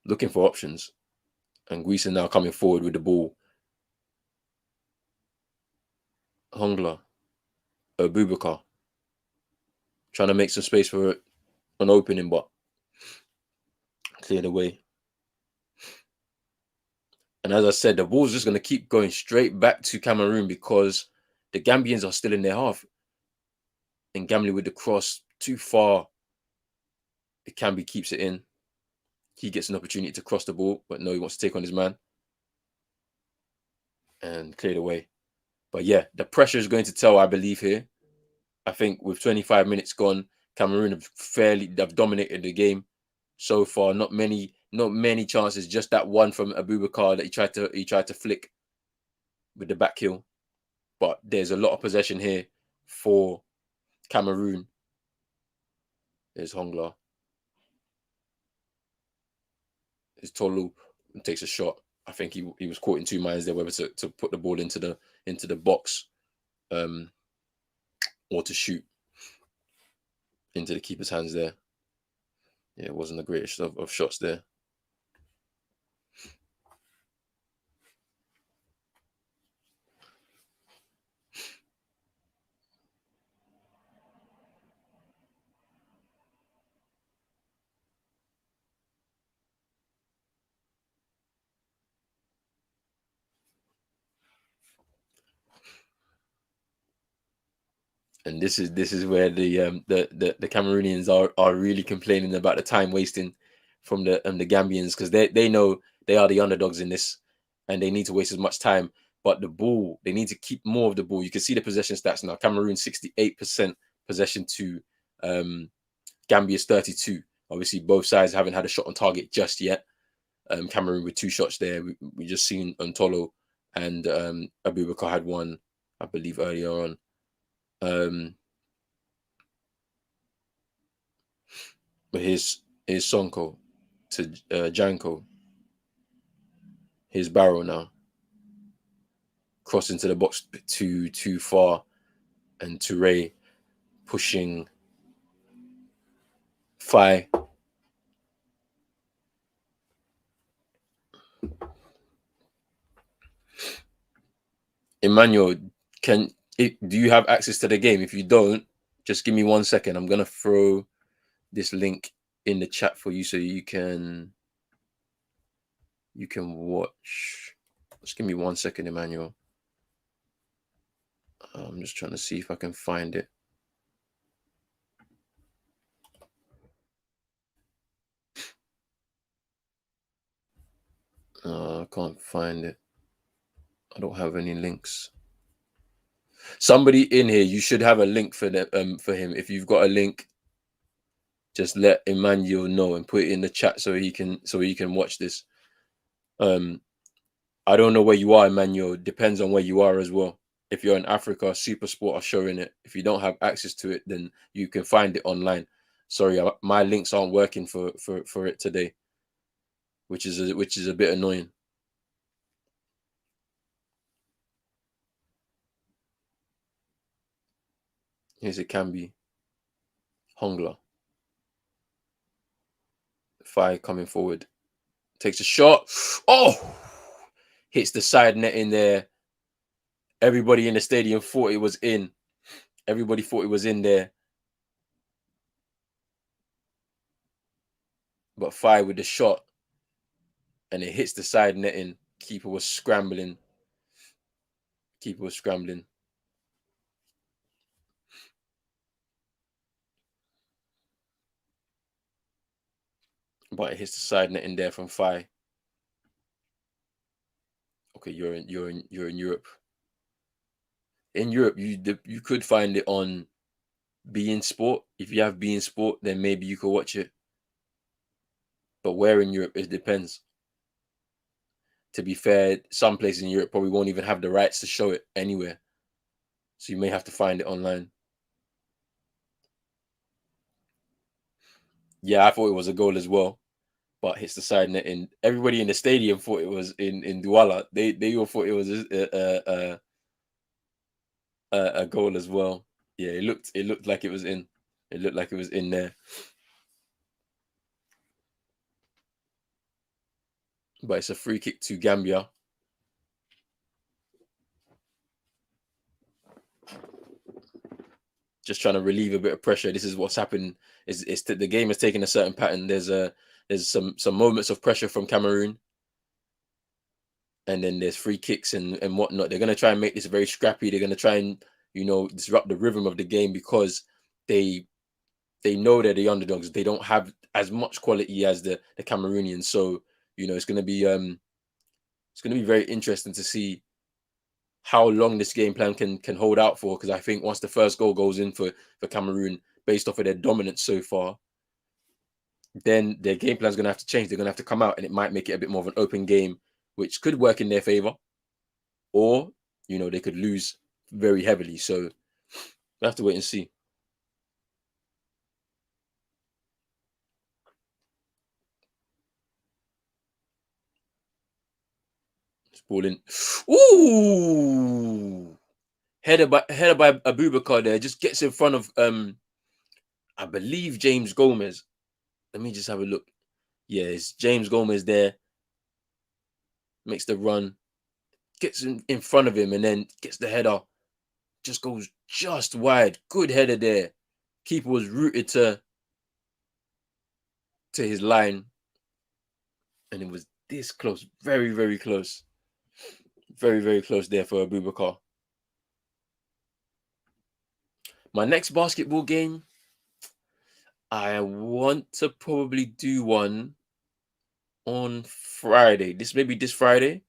Looking for options. Anguissa now coming forward with the ball. Hongla. Abubakar. Trying to make some space for an opening, but cleared away. And as I said, the ball's just going to keep going straight back to Cameroon because the Gambians are still in their half. And Gamli with the cross, too far. Ikambi keeps it in. He gets an opportunity to cross the ball, but no, he wants to take on his man. And cleared away. But yeah, the pressure is going to tell, I believe, here. I think with 25 minutes gone, Cameroon have dominated the game so far. Not many chances. Just that one from Abubakar that he tried to flick with the back heel. But there's a lot of possession here for Cameroon. There's Hongla. There's Tolu takes a shot. I think he was caught in 2 minds there, whether to put the ball into the box, or to shoot into the keeper's hands there. Yeah, it wasn't the greatest of shots there. And this is where the Cameroonians are really complaining about the time wasting from the Gambians, because they know they are the underdogs in this and they need to waste as much time. But the ball, they need to keep more of the ball. You can see the possession stats now. Cameroon 68% possession to Gambia's 32. Obviously, both sides haven't had a shot on target just yet. Cameroon with 2 shots there. We just seen Ntolo and Abubakar had one, I believe, earlier on. But here's Sonko to Janko. Here's Barrow now. Cross into the box too far, and Toure pushing Fai. Emmanuel, do you have access to the game? If you don't, just give me 1 second. I'm gonna throw this link in the chat for you so you can watch. Just give me 1 second, Emmanuel. I'm just trying to see if I can find it. I can't find it. I don't have any links. Somebody in here, you should have a link for him. If you've got a link, just let Emmanuel know and put it in the chat so he can watch this. I don't know where you are, Emmanuel. Depends on where you are as well. If you're in Africa, Super Sport are showing it. If you don't have access to it, then you can find it online. Sorry, my links aren't working for it today, which is a bit annoying. Here's it can be. Hongla. Fai coming forward. Takes a shot. Oh! Hits the side net in there. Everybody in the stadium thought it was in. Everybody thought it was in there. But Fai with the shot. And it hits the side netting. Keeper was scrambling. But it hits the side net in there from Fai. Okay, you're in Europe. In Europe, you could find it on beIN Sport. If you have beIN Sport, then maybe you could watch it. But where in Europe, it depends. To be fair, some places in Europe probably won't even have the rights to show it anywhere. So you may have to find it online. Yeah, I thought it was a goal as well, but hits the side net. And everybody in the stadium thought it was in Douala. They all thought it was a goal as well. Yeah, it looked like it was in. It looked like it was in there. But it's a free kick to Gambia. Just trying to relieve a bit of pressure. This is what's happened. The game has taken a certain pattern. There's some moments of pressure from Cameroon, and then there's free kicks and whatnot. They're gonna try and make this very scrappy. They're gonna try and disrupt the rhythm of the game because they know they're the underdogs. They don't have as much quality as the Cameroonians. So it's gonna be very interesting to see how long this game plan can hold out for, because I think once the first goal goes in for Cameroon, based off of their dominance so far, then their game plan is going to have to change. They're going to have to come out, and it might make it a bit more of an open game, which could work in their favor, or they could lose very heavily. So we have to wait and see. Ball in. Ooh! Header by Abubakar there. Just gets in front of I believe James Gomez. Let me just have a look. Yeah, it's James Gomez there. Makes the run. Gets in front of him and then gets the header. Just goes just wide. Good header there. Keeper was rooted to his line. And it was this close. Very, very close. Very, very close there for Abubakar. My next basketball game, I want to probably do one on Friday. Maybe this Friday.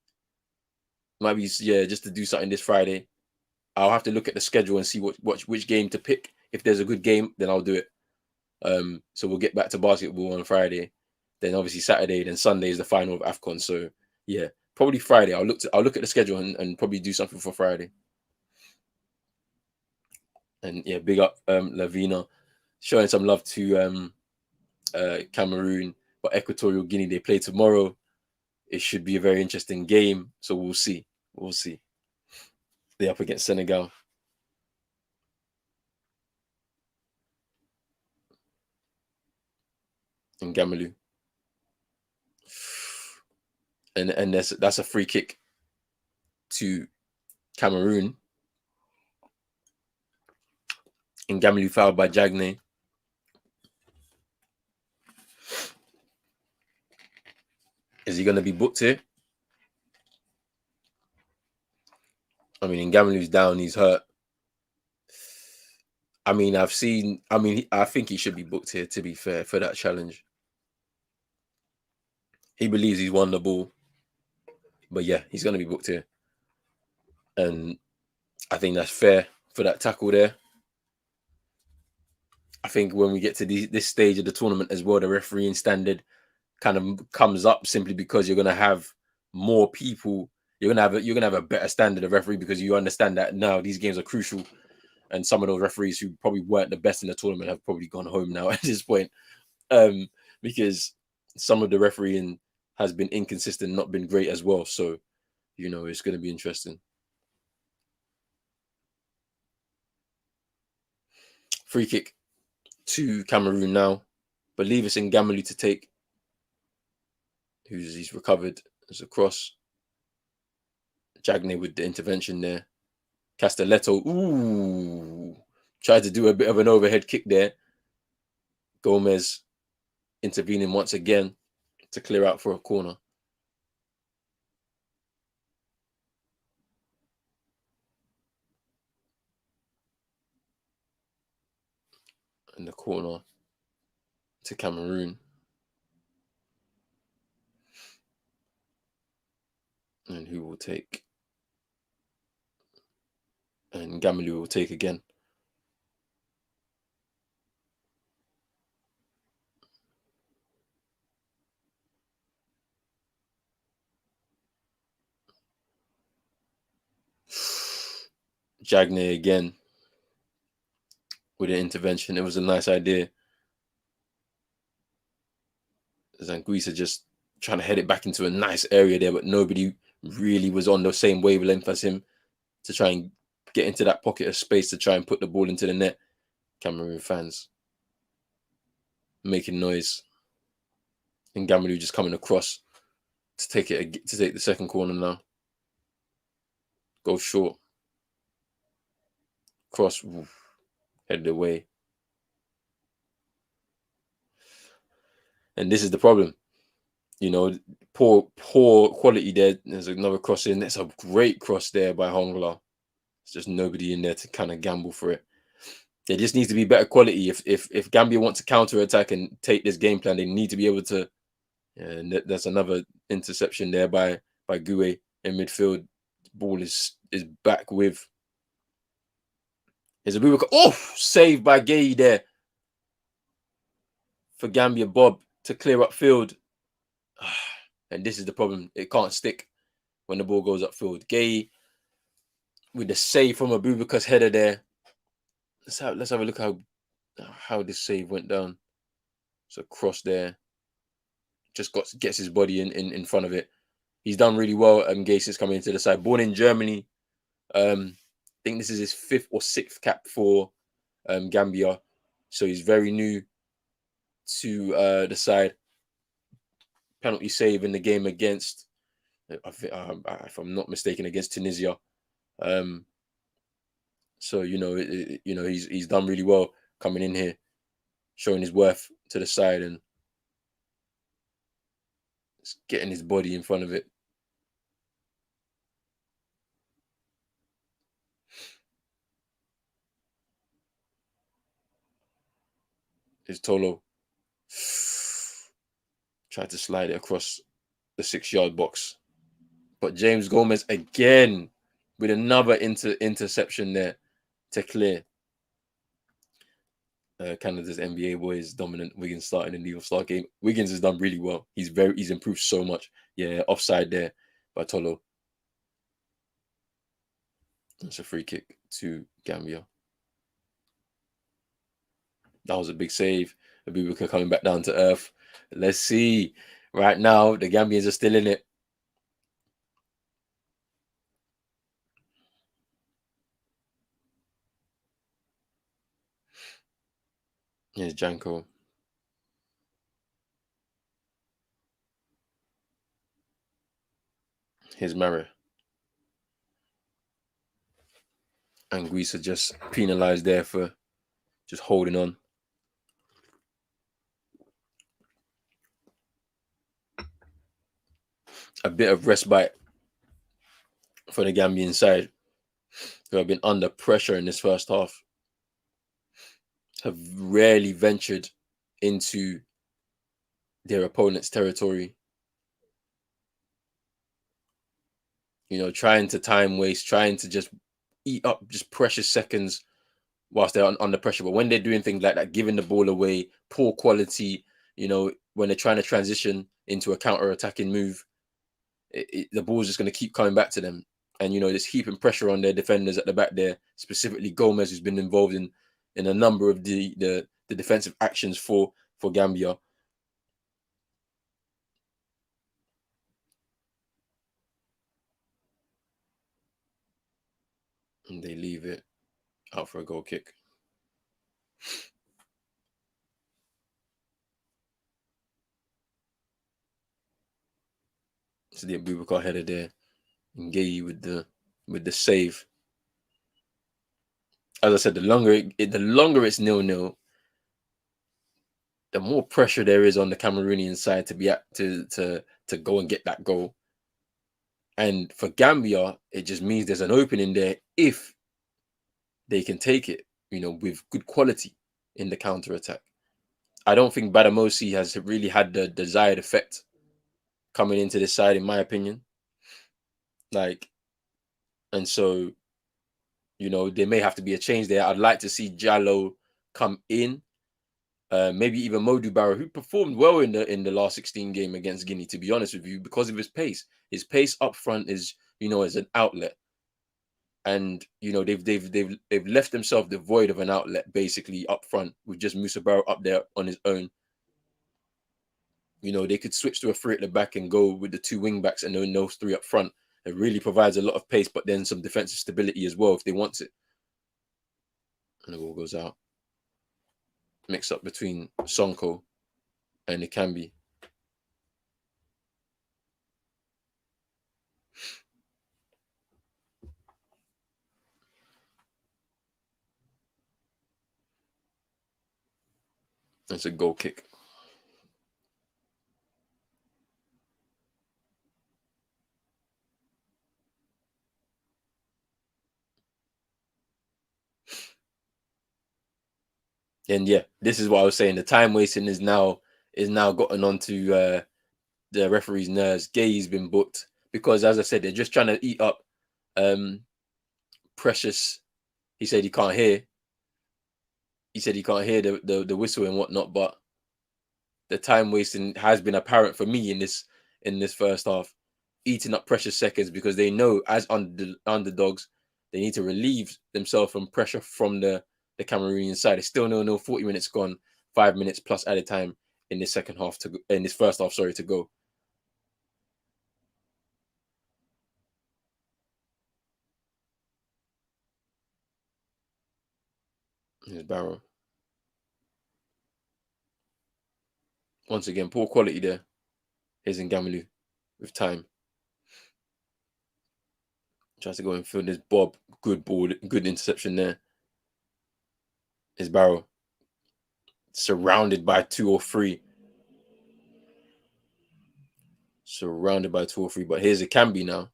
Might be, yeah, just to do something this Friday. I'll have to look at the schedule and see which game to pick. If there's a good game, then I'll do it. So we'll get back to basketball on Friday. Then obviously Saturday, then Sunday is the final of Afcon. So yeah, Probably Friday. I'll look at the schedule and probably do something for Friday. And yeah, big up Lavina, showing some love to Cameroon, but Equatorial Guinea, they play tomorrow. It should be a very interesting game. So we'll see. We'll see. They're up against Senegal. In Gamalu. And that's a free kick to Cameroon. In Gamalu, fouled by Jagne. Is he going to be booked here? I mean, Ngamalu's down, he's hurt. I mean, I think he should be booked here, to be fair, for that challenge. He believes he's won the ball. But yeah, he's going to be booked here. And I think that's fair for that tackle there. I think when we get to this stage of the tournament as well, the refereeing standard kind of comes up simply because you're going to have more people. You're going to have a better standard of referee because you understand that now these games are crucial. And some of those referees who probably weren't the best in the tournament have probably gone home now at this point. Because some of the refereeing has been inconsistent, not been great as well. So, it's going to be interesting. Free kick to Cameroon now. Believe it's in Gamalu to take. He's recovered. There's a cross. Jagne with the intervention there. Castelletto, tried to do a bit of an overhead kick there. Gomez intervening once again to clear out for a corner. In the corner to Cameroon. And who will take? And Gamalu will take again. Jagne again with an intervention. It was a nice idea. Zanguisa just trying to head it back into a nice area there, but nobody really was on the same wavelength as him to try and get into that pocket of space to try and put the ball into the net. Cameroon fans making noise. And Gamalu just coming across to take the second corner now. Go short. Cross, headed away. And this is the problem. Poor quality there. There's another cross in. That's a great cross there by Hongla. There's just nobody in there to kind of gamble for it. There just needs to be better quality. If Gambia want to counter attack and take this game plan, they need to be able to. And that's another interception there by Gue in midfield. Ball is back with. Here's Abubakar. Oh, saved by Gay there for Gambia. Bob to clear up field. And this is the problem. It can't stick when the ball goes upfield. Gay with the save from Abubakar's header there. Let's have a look how this save went down. So cross there. Just gets his body in front of it. He's done really well. Gay since coming into the side. Born in Germany. I think this is his 5th or 6th cap for Gambia. So he's very new to the side. Penalty save in the game against, if I'm not mistaken, against Tunisia. So he's done really well coming in here, showing his worth to the side and getting his body in front of it. Here's Tolo. Tried to slide it across the 6-yard box. But James Gomez again with another interception there to clear. Canada's NBA boys dominant. Wiggins starting in the All-Star game. Wiggins has done really well. He's improved so much. Yeah, offside there. by Tolo. That's a free kick to Gambia. That was a big save. Abubakar coming back down to earth. Let's see. Right now, the Gambians are still in it. Here's Janko. Here's Mara. And Guisa just penalised there for just holding on. A bit of respite for the Gambian side, who have been under pressure in this first half, have rarely ventured into their opponent's territory. Trying to time waste, trying to just eat up just precious seconds whilst they're under pressure. But when they're doing things like that, giving the ball away, poor quality, when they're trying to transition into a counter-attacking move, the ball's just going to keep coming back to them. And, just heaping pressure on their defenders at the back there, specifically Gomez, who's been involved in a number of the defensive actions for Gambia. And they leave it out for a goal kick. So the Abubakar header there. Ngayi with the save. As I said, the longer it's 0-0, the more pressure there is on the Cameroonian side to go and get that goal. And for Gambia, it just means there's an opening there if they can take it, with good quality in the counter attack. I don't think Badamosi has really had the desired effect coming into this side, in my opinion. And so, there may have to be a change there. I'd like to see Jallo come in. Maybe even Modou Barrow, who performed well in the last 16 game against Guinea, to be honest with you, because of his pace. His pace up front is, is an outlet. And, they've left themselves devoid of an outlet, basically, up front, with just Musa Barrow up there on his own. They could switch to a three at the back and go with the two wing backs and then those three up front. It really provides a lot of pace, but then some defensive stability as well if they want it. And the ball goes out. Mix up between Sonko and Ikambi. It's a goal kick. And yeah, this is what I was saying. The time wasting is now gotten onto the referee's nerves. Gay's been booked because, as I said, they're just trying to eat up Precious. He said he can't hear. He said he can't hear the whistle and whatnot, but the time wasting has been apparent for me in this first half, eating up precious seconds because they know as underdogs they need to relieve themselves from pressure from the Cameroonian side. It's still 0-0, 40 minutes gone, 5 minutes plus added time in this first half, to go. Here's Barrow. Once again, poor quality there. Here's Ngamalu with time. Tries to go and fill this Bob. Good ball, good interception there. Here's Barrow. Surrounded by 2 or 3. Surrounded by 2 or 3. But here's Ikambi now.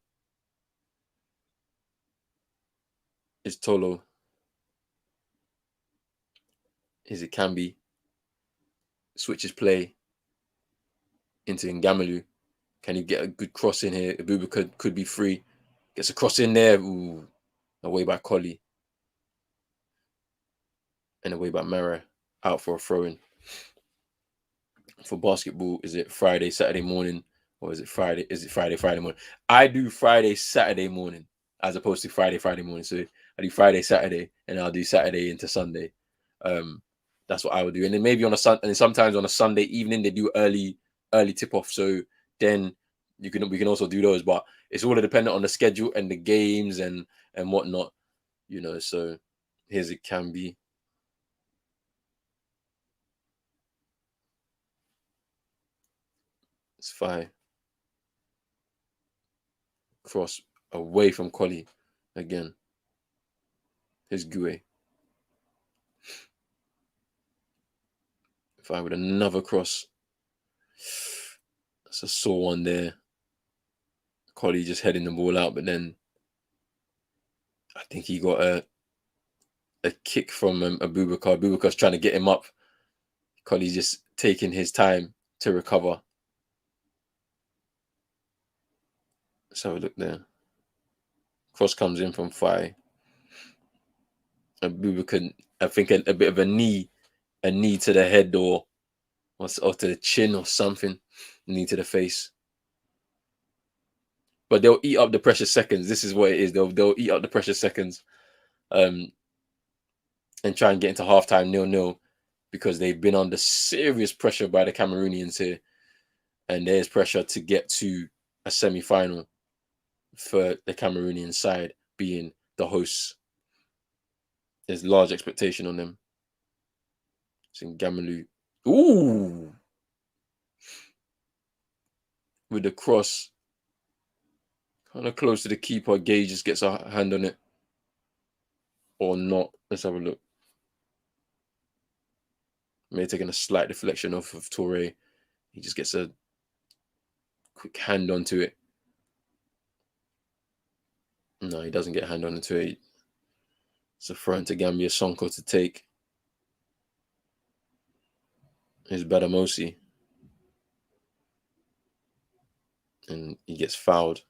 It's Tolo. Here's Ikambi. Switches play into Ngamalu. Can he get a good cross in here? Abubakar could be free. Gets a cross in there. Ooh. Away by Colley. And away by Mara. Out for a throw-in. For basketball, is it Friday, Saturday morning? Or is it Friday? Is it Friday morning? I do Friday, Saturday morning, as opposed to Friday morning. So I do Friday, Saturday, and I'll do Saturday into Sunday. That's what I would do. And then maybe on a Sun, and sometimes on a Sunday evening they do early tip off. So then we can also do those, but it's all dependent on the schedule and the games and whatnot, So here's it can be. It's fine. Cross away from Collie again. Here's Gue. Fine with another cross. That's a sore one there. Collie just heading the ball out, but then I think he got a kick from Abubakar. Abubakar's trying to get him up. Collie's just taking his time to recover. Let's have a look there. Cross comes in from Fai. Abubakar, I think a bit of a knee to the head or to the chin or something. Knee to the face. But they'll eat up the precious seconds. This is what it is. They'll eat up the precious seconds. And try and get into halftime 0-0 because they've been under serious pressure by the Cameroonians here. And there's pressure to get to a semi-final for the Cameroonian side being the hosts. There's large expectation on them. It's in Gamalu. Ooh! With the cross. Kind of close to the keeper. Gay just gets a hand on it. Or not. Let's have a look. May have taken a slight deflection off of Toure. He just gets a quick hand onto it. No, he doesn't get a hand onto it. It's a throw into Gambia. Sonko to take. Here's Badamosi. And he gets fouled.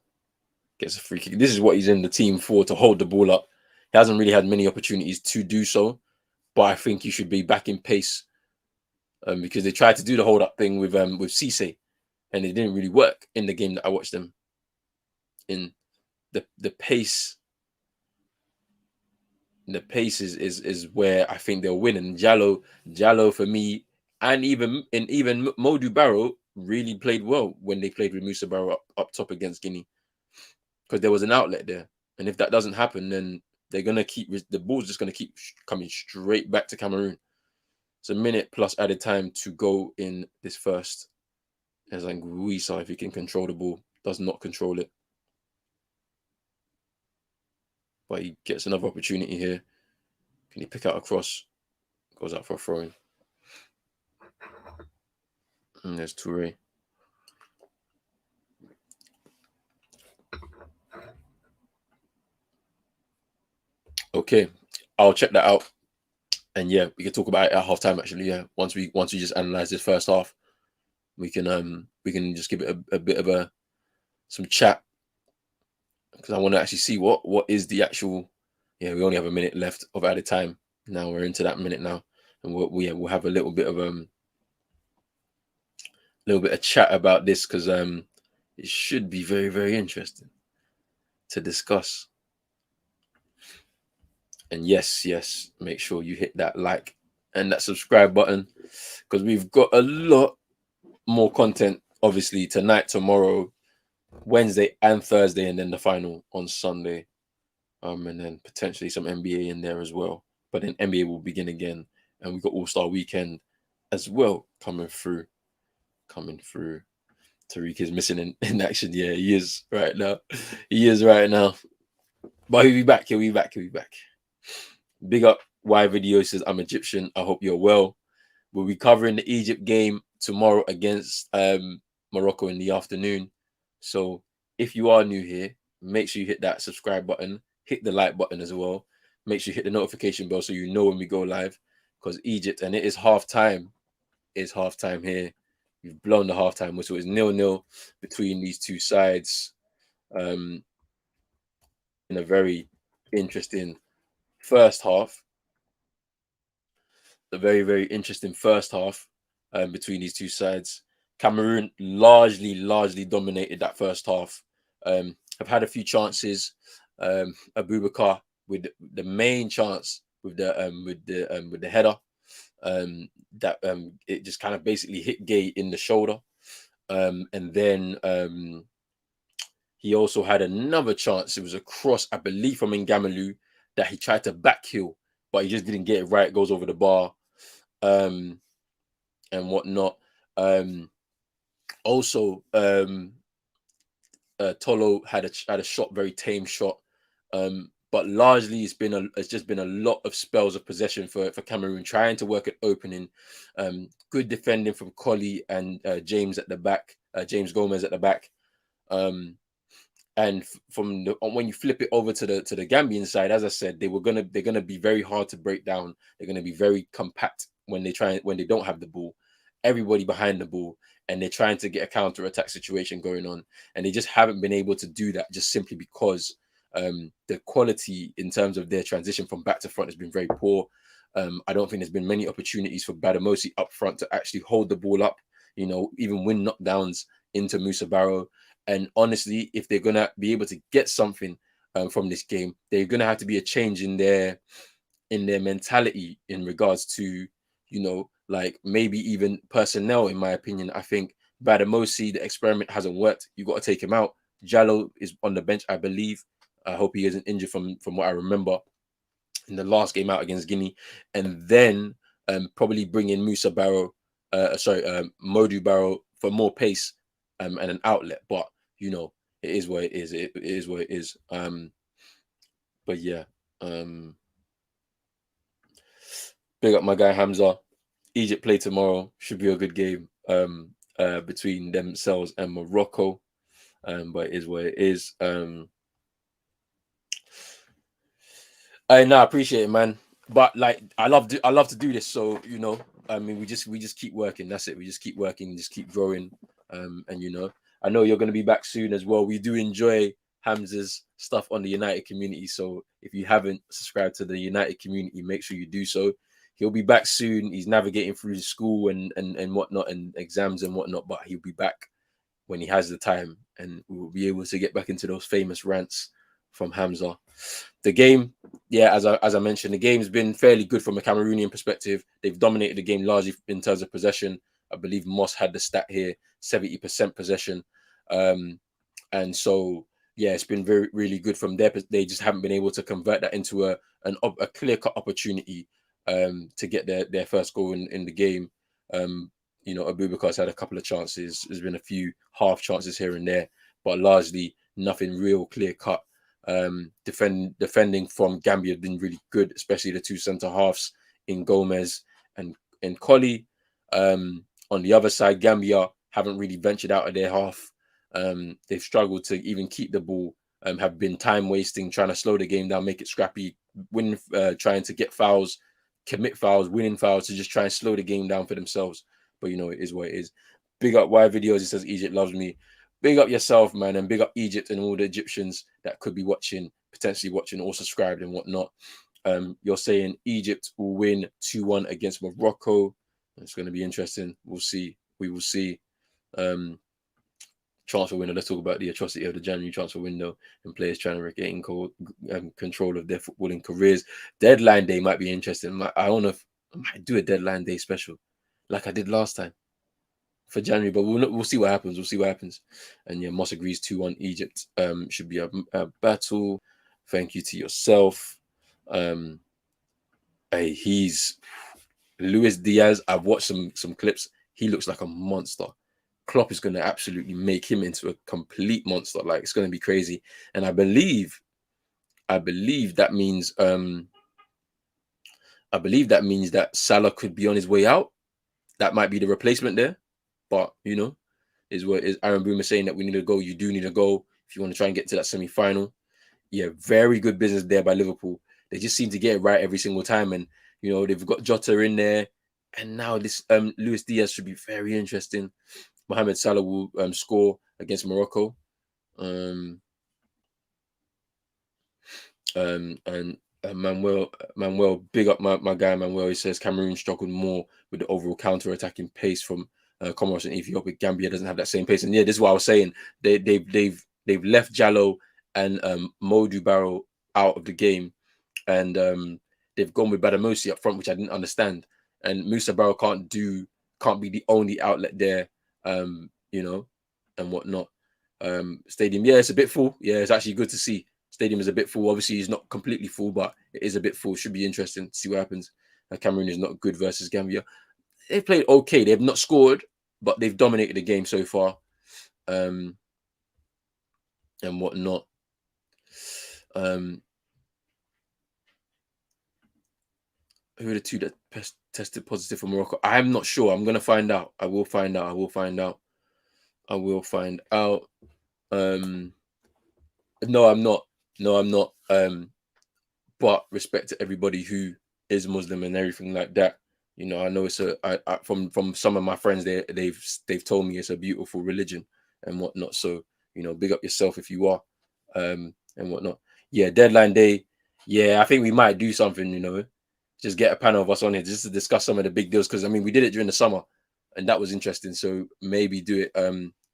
Gets a free kick. This is what he's in the team for, to hold the ball up. He hasn't really had many opportunities to do so, but I think he should be back in pace because they tried to do the hold up thing with Cisse, and it didn't really work in the game that I watched them. In the pace, is where I think they'll win. And Jallo for me, and even Modu Barrow really played well when they played with Musa Barrow up top against Guinea, because there was an outlet there. And if that doesn't happen, then they're going to keep the ball's just going to keep coming straight back to Cameroon. It's a minute plus added time to go in this first. As Anguissa, if he can control the ball, does not control it. But he gets another opportunity here. Can he pick out a cross? Goes out for a throw in. And there's Toure. Okay, I'll check that out. And yeah, we can talk about it at halftime. Actually, yeah. Once we just analyze this first half, we can just give it a bit of some chat, because I want to actually see what is the actual. Yeah, we only have a minute left of added time. Now we're into that minute now, and we'll have a little bit of chat about this, because it should be very, very interesting to discuss. And yes, make sure you hit that like and that subscribe button, because we've got a lot more content, obviously, tonight, tomorrow, Wednesday and Thursday, and then the final on Sunday. And then potentially some NBA in there as well. But then NBA will begin again, and we've got All-Star Weekend as well coming through. Tariq is missing in action. Yeah, he is right now. But he'll be back. Big up Y Video says, I'm Egyptian. I hope you're well. We'll be covering the Egypt game tomorrow against Morocco in the afternoon. So if you are new here, make sure you hit that subscribe button, hit the like button as well. Make sure you hit the notification bell so you know when we go live, because Egypt, and it is halftime. It's halftime here. We've blown the halftime whistle. It's 0-0 between these two sides. In a very interesting first half. A very, very interesting first half between these two sides. Cameroon largely dominated that first half. Have had a few chances. Abubakar with the main chance with the header. That it just kind of basically hit Gay in the shoulder. And then he also had another chance. It was a cross, I believe, from Ngamalu that he tried to backheel, but he just didn't get it right. It goes over the bar, and whatnot. Also, Tolo had a shot, very tame shot. But largely it's just been a lot of spells of possession for Cameroon, trying to work at opening. Good defending from Collie and James at the back, James Gomez at the back. And from when you flip it over to the Gambian side, as I said, they're gonna be very hard to break down. They're gonna be very compact when they don't have the ball. Everybody behind the ball, and they're trying to get a counter attack situation going on, and they just haven't been able to do that just simply because the quality in terms of their transition from back to front has been very poor. I don't think there's been many opportunities for Badamosi up front to actually hold the ball up, even win knockdowns into Musa Barrow. And honestly, if they're gonna be able to get something from this game, they're gonna have to be a change in their mentality in regards to, like maybe even personnel. In my opinion, I think Badamosi, the experiment hasn't worked. You got to take him out. Jallo is on the bench, I believe. I hope he isn't injured from what I remember in the last game out against Guinea, and then probably bring in Musa Barrow, Modu Barrow for more pace and an outlet. But it is what it is. It is what it is. But yeah, big up my guy Hamza. Egypt play tomorrow. Should be a good game between themselves and Morocco. But it is what it is. I appreciate it, man. But like, I love to do this. So I mean, we just keep working. That's it. We just keep working, just keep growing. And I know you're going to be back soon as well. We do enjoy Hamza's stuff on the United community. So if you haven't subscribed to the United community, make sure you do so. He'll be back soon. He's navigating through school and whatnot and exams and whatnot, but he'll be back when he has the time, and we will be able to get back into those famous rants from Hamza. The game, yeah, as I mentioned, the game's been fairly good from a Cameroonian perspective. They've dominated the game largely in terms of possession. I believe Moss had the stat here, 70% possession. And so, yeah, it's been really good from there. They just haven't been able to convert that into a clear-cut opportunity to get their first goal in the game. Abubakar's had a couple of chances. There's been a few half chances here and there, but largely nothing real clear-cut. Defending from Gambia have been really good, especially the two centre halves in Gomez and Collie. On the other side, Gambia haven't really ventured out of their half. They've struggled to even keep the ball. Have been time wasting, trying to slow the game down, make it scrappy, trying to get fouls, commit fouls, winning fouls to just try and slow the game down for themselves. But it is what it is. Big up Y Videos. It says Egypt loves me. Big up yourself, man, and big up Egypt and all the Egyptians that could be potentially watching or subscribed and whatnot. You're saying Egypt will win 2-1 against Morocco. It's going to be interesting. We'll see. We will see. Transfer window. Let's talk about the atrocity of the January transfer window and players trying to regain control of their footballing careers. Deadline day might be interesting. I don't know if I might do a deadline day special like I did last time for January, but we'll see what happens. We'll see what happens. And yeah, Moss agrees 2-1 Egypt. Should be a battle. Thank you to yourself. He's Luis Diaz. I've watched some clips. He looks like a monster. Klopp is going to absolutely make him into a complete monster. Like, it's going to be crazy. And I believe that means that Salah could be on his way out. That might be the replacement there. But is what is Aaron Boomer saying that we need to go. You do need to go if you want to try and get to that semi-final. Yeah, very good business there by Liverpool. They just seem to get it right every single time, and they've got Jota in there, and now this Luis Diaz should be very interesting. Mohamed Salah will score against Morocco, and Manuel, big up my guy Manuel. He says Cameroon struggled more with the overall counter-attacking pace from Comoros and Ethiopia. Gambia doesn't have that same pace. And yeah, this is what I was saying. They've left Jallo and Modu Barrow out of the game, and they've gone with Badamosi up front, which I didn't understand. And Musa Barrow can't be the only outlet there, you know, and whatnot. Stadium, yeah, it's a bit full. Yeah, it's actually good to see. Stadium is a bit full. Obviously, it's not completely full, but it is a bit full. Should be interesting to see what happens. Cameroon is not good versus Gambia. They've played okay. They've not scored, but they've dominated the game so far, and whatnot. Who are the two that tested positive for Morocco? I'm not sure. I'm gonna find out. I will find out. No, I'm not. No, I'm not. But respect to everybody who is Muslim and everything like that. You know, I know it's from some of my friends. They've told me it's a beautiful religion and whatnot. So you know, big up yourself if you are, and whatnot. Yeah, deadline day. Yeah, I think we might do something. You know, just get a panel of us on here just to discuss some of the big deals, because I mean we did it during the summer and that was interesting. So maybe do it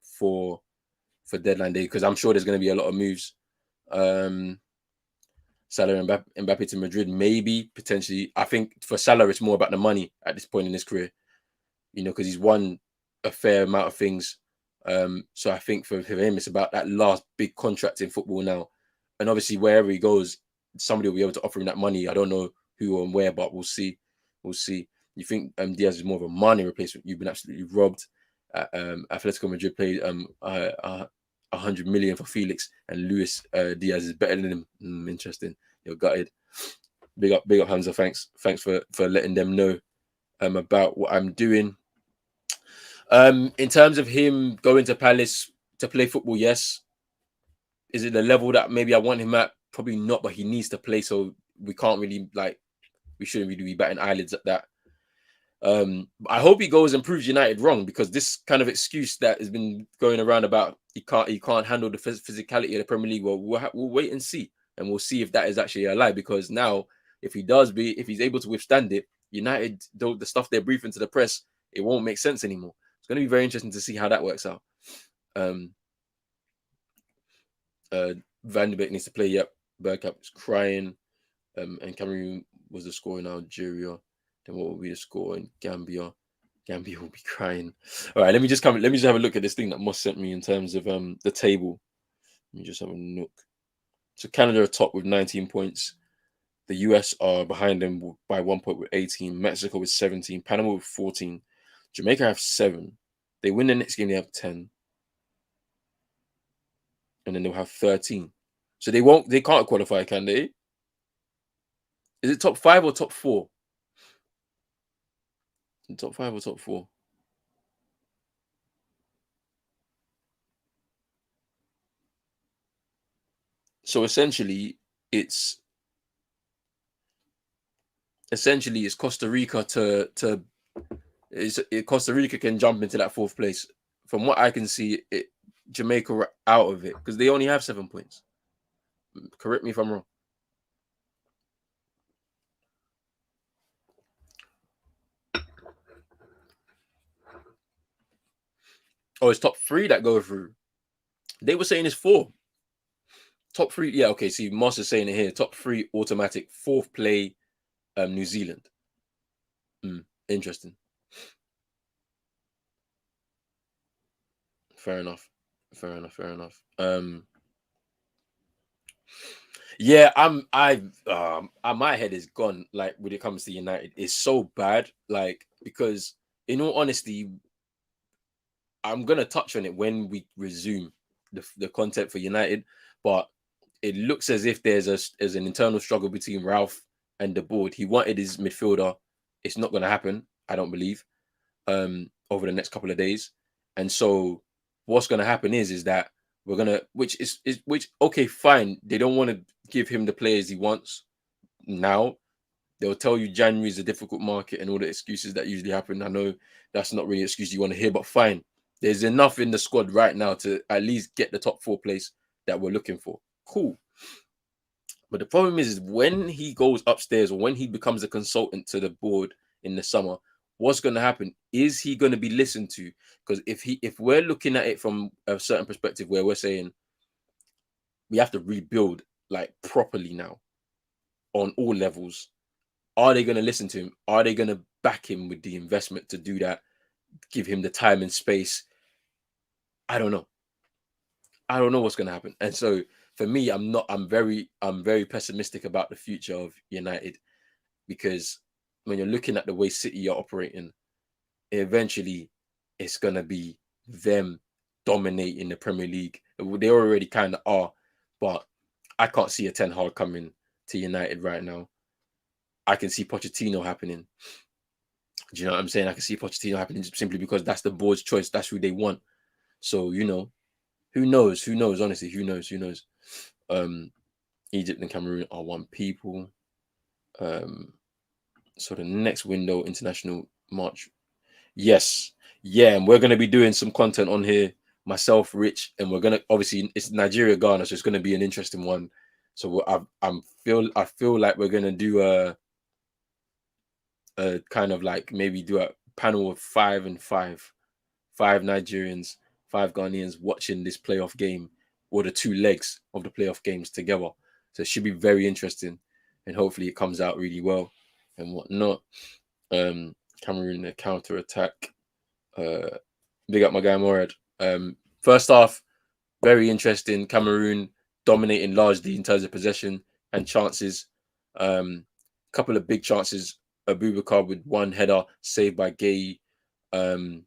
for deadline day, because I'm sure there's going to be a lot of moves. Salah and Mbappe to Madrid, maybe potentially. I think for Salah it's more about the money at this point in his career, you know, because he's won a fair amount of things. So I think for him it's about that last big contract in football now, and obviously wherever he goes, somebody will be able to offer him that money. I don't know who and where, but we'll see. You think Diaz is more of a Mane replacement? You've been absolutely robbed. Atletico Madrid paid 100 million for Felix, and Luis Diaz is better than him. Interesting. You're gutted. Big up Hamza. Thanks for letting them know about what I'm doing. In terms of him going to Palace to play football, yes. Is it the level that maybe I want him at? Probably not, but he needs to play, so we can't really we shouldn't really be batting eyelids at that. I hope he goes and proves United wrong, because this kind of excuse that has been going around about he can't handle the physicality of the Premier League. Well, we'll wait and see, and we'll see if that is actually a lie. Because now, if he's able to withstand it, United, the stuff they're briefing to the press, it won't make sense anymore. It's going to be very interesting to see how that works out. Van de Beek needs to play. Yep, Bergkamp is crying. And Cameroon was the score in Algeria. Then what will be the score in Gambia? Gambia will be crying. All right, let me just have a look at this thing that Moss sent me in terms of the table. Let me just have a look. So Canada are top with 19 points. The US are behind them by 1 point with 18. Mexico with 17. Panama with 14. Jamaica have 7. They win the next game, they have 10. And then they'll have 13. So they can't qualify, can they? Is it top 5 or top 4? Top 5 or top 4? So essentially, it's Costa Rica Costa Rica can jump into that 4th place. From what I can see, Jamaica are out of it because they only have 7 points. Correct me if I'm wrong. Oh, it's top 3 that go through. They were saying it's 4. Top 3, yeah, okay. See, Moss is saying it here. Top 3 automatic. 4th play, New Zealand. Interesting. Fair enough. Yeah, my head is gone. Like when it comes to United, it's so bad. Like because, in all honesty, I'm gonna touch on it when we resume the content for United, but it looks as if there's an internal struggle between Ralph and the board. He wanted his midfielder. It's not gonna happen. I don't believe. Over the next couple of days, and so what's gonna happen is that we're gonna, which okay, fine. They don't want to give him the players he wants now. They'll tell you January is a difficult market and all the excuses that usually happen. I know that's not really an excuse you want to hear, but fine. There's enough in the squad right now to at least get the top 4 place that we're looking for. Cool. But the problem is when he goes upstairs or when he becomes a consultant to the board in the summer, what's going to happen? Is he going to be listened to? Because if we're looking at it from a certain perspective where we're saying we have to rebuild like properly now on all levels, are they going to listen to him? Are they going to back him with the investment to do that? Give him the time and space? I don't know. I don't know what's going to happen. And so for me, I'm very pessimistic about the future of United, because when you're looking at the way City are operating, eventually it's going to be them dominating the Premier League. They already kind of are, but I can't see a Ten Hag coming to United right now. I can see Pochettino happening. Do you know what I'm saying? I can see Pochettino happening simply because that's the board's choice. That's who they want. So, you know, who knows? Who knows? Honestly, who knows? Who knows? Egypt and Cameroon are one people. So the next window, international March. Yes. Yeah, and we're going to be doing some content on here, myself, Rich, and we're going to, obviously, it's Nigeria, Ghana, so it's going to be an interesting one. So I feel like we're going to do a kind of like maybe do a panel of 5 and 5. 5 Nigerians, 5 Ghanaians watching this playoff game, or the 2 legs of the playoff games together. So it should be very interesting, and hopefully it comes out really well and whatnot. Cameroon, a counter attack. Big up my guy Morad. First half, very interesting. Cameroon dominating largely in terms of possession and chances. Couple of big chances. Abubakar with one header saved by Gay. And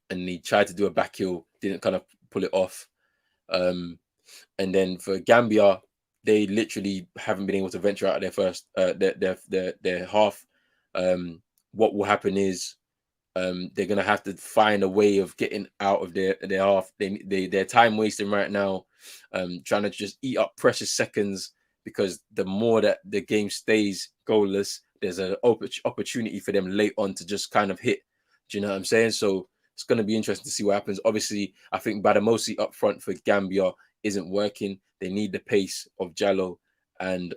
he tried to do a back heel, didn't kind of pull it off. And then for Gambia, they literally haven't been able to venture out of their first their half. What will happen is they're gonna have to find a way of getting out of their half. They're time wasting right now, trying to just eat up precious seconds, because the more that the game stays goalless, there's an opportunity for them late on to just kind of hit. Do you know what I'm saying? So it's going to be interesting to see what happens. Obviously, I think Badamosi up front for Gambia isn't working. They need the pace of Jallo and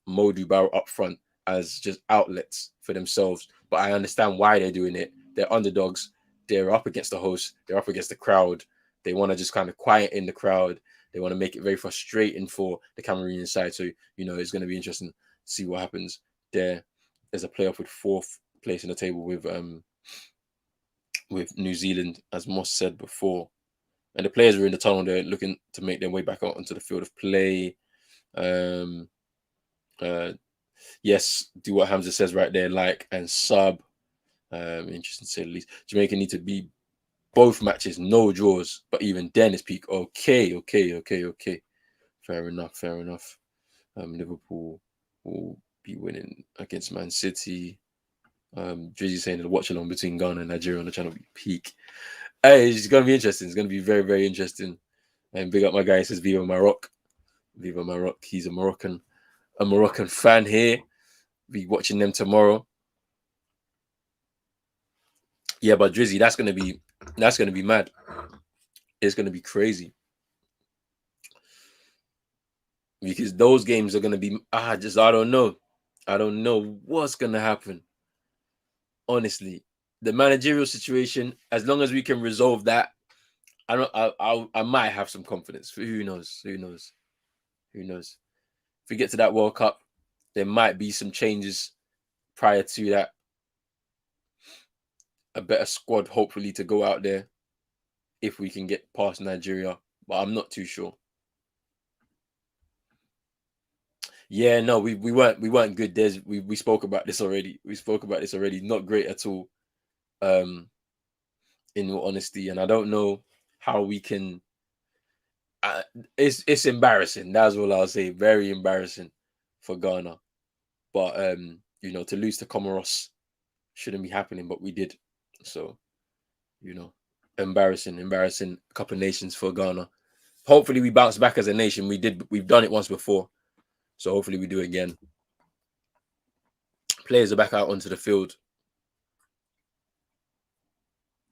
Modu Barrow up front as just outlets for themselves. But I understand why they're doing it. They're underdogs. They're up against the host. They're up against the crowd. They want to just kind of quiet in the crowd. They want to make it very frustrating for the Cameroonian side. So, you know, it's going to be interesting to see what happens there. There's a playoff with 4th place in the table with New Zealand, as Moss said before. And the players are in the tunnel. They're looking to make their way back out onto the field of play. Yes, do what Hamza says right there, like and sub. Interesting to say the least. Jamaica need to be both matches, no draws, but even then it's peak. Okay. Fair enough. Liverpool will be winning against Man City. Drizzy saying the watchalong between Ghana and Nigeria on the channel will be peak. Hey, it's gonna be interesting. It's gonna be very, very interesting. And big up my guy, he says Viva Maroc. Viva Maroc. He's a Moroccan fan here. Be watching them tomorrow. Yeah, but Drizzy, that's gonna be mad. It's gonna be crazy, because those games are gonna be I don't know what's gonna happen. Honestly, the managerial situation, as long as we can resolve that, I might have some confidence. Who knows? If we get to that World Cup, there might be some changes prior to that. A better squad, hopefully, to go out there if we can get past Nigeria, but I'm not too sure. Yeah, no, we weren't good. We spoke about this already. Not great at all. In all honesty, and I don't know how we can. It's embarrassing. That's all I'll say. Very embarrassing for Ghana. But you know, to lose to Comoros shouldn't be happening, but we did. So, you know, embarrassing Cup of Nations for Ghana. Hopefully we bounce back as a nation. We've done it once before. So hopefully we do it again. Players are back out onto the field.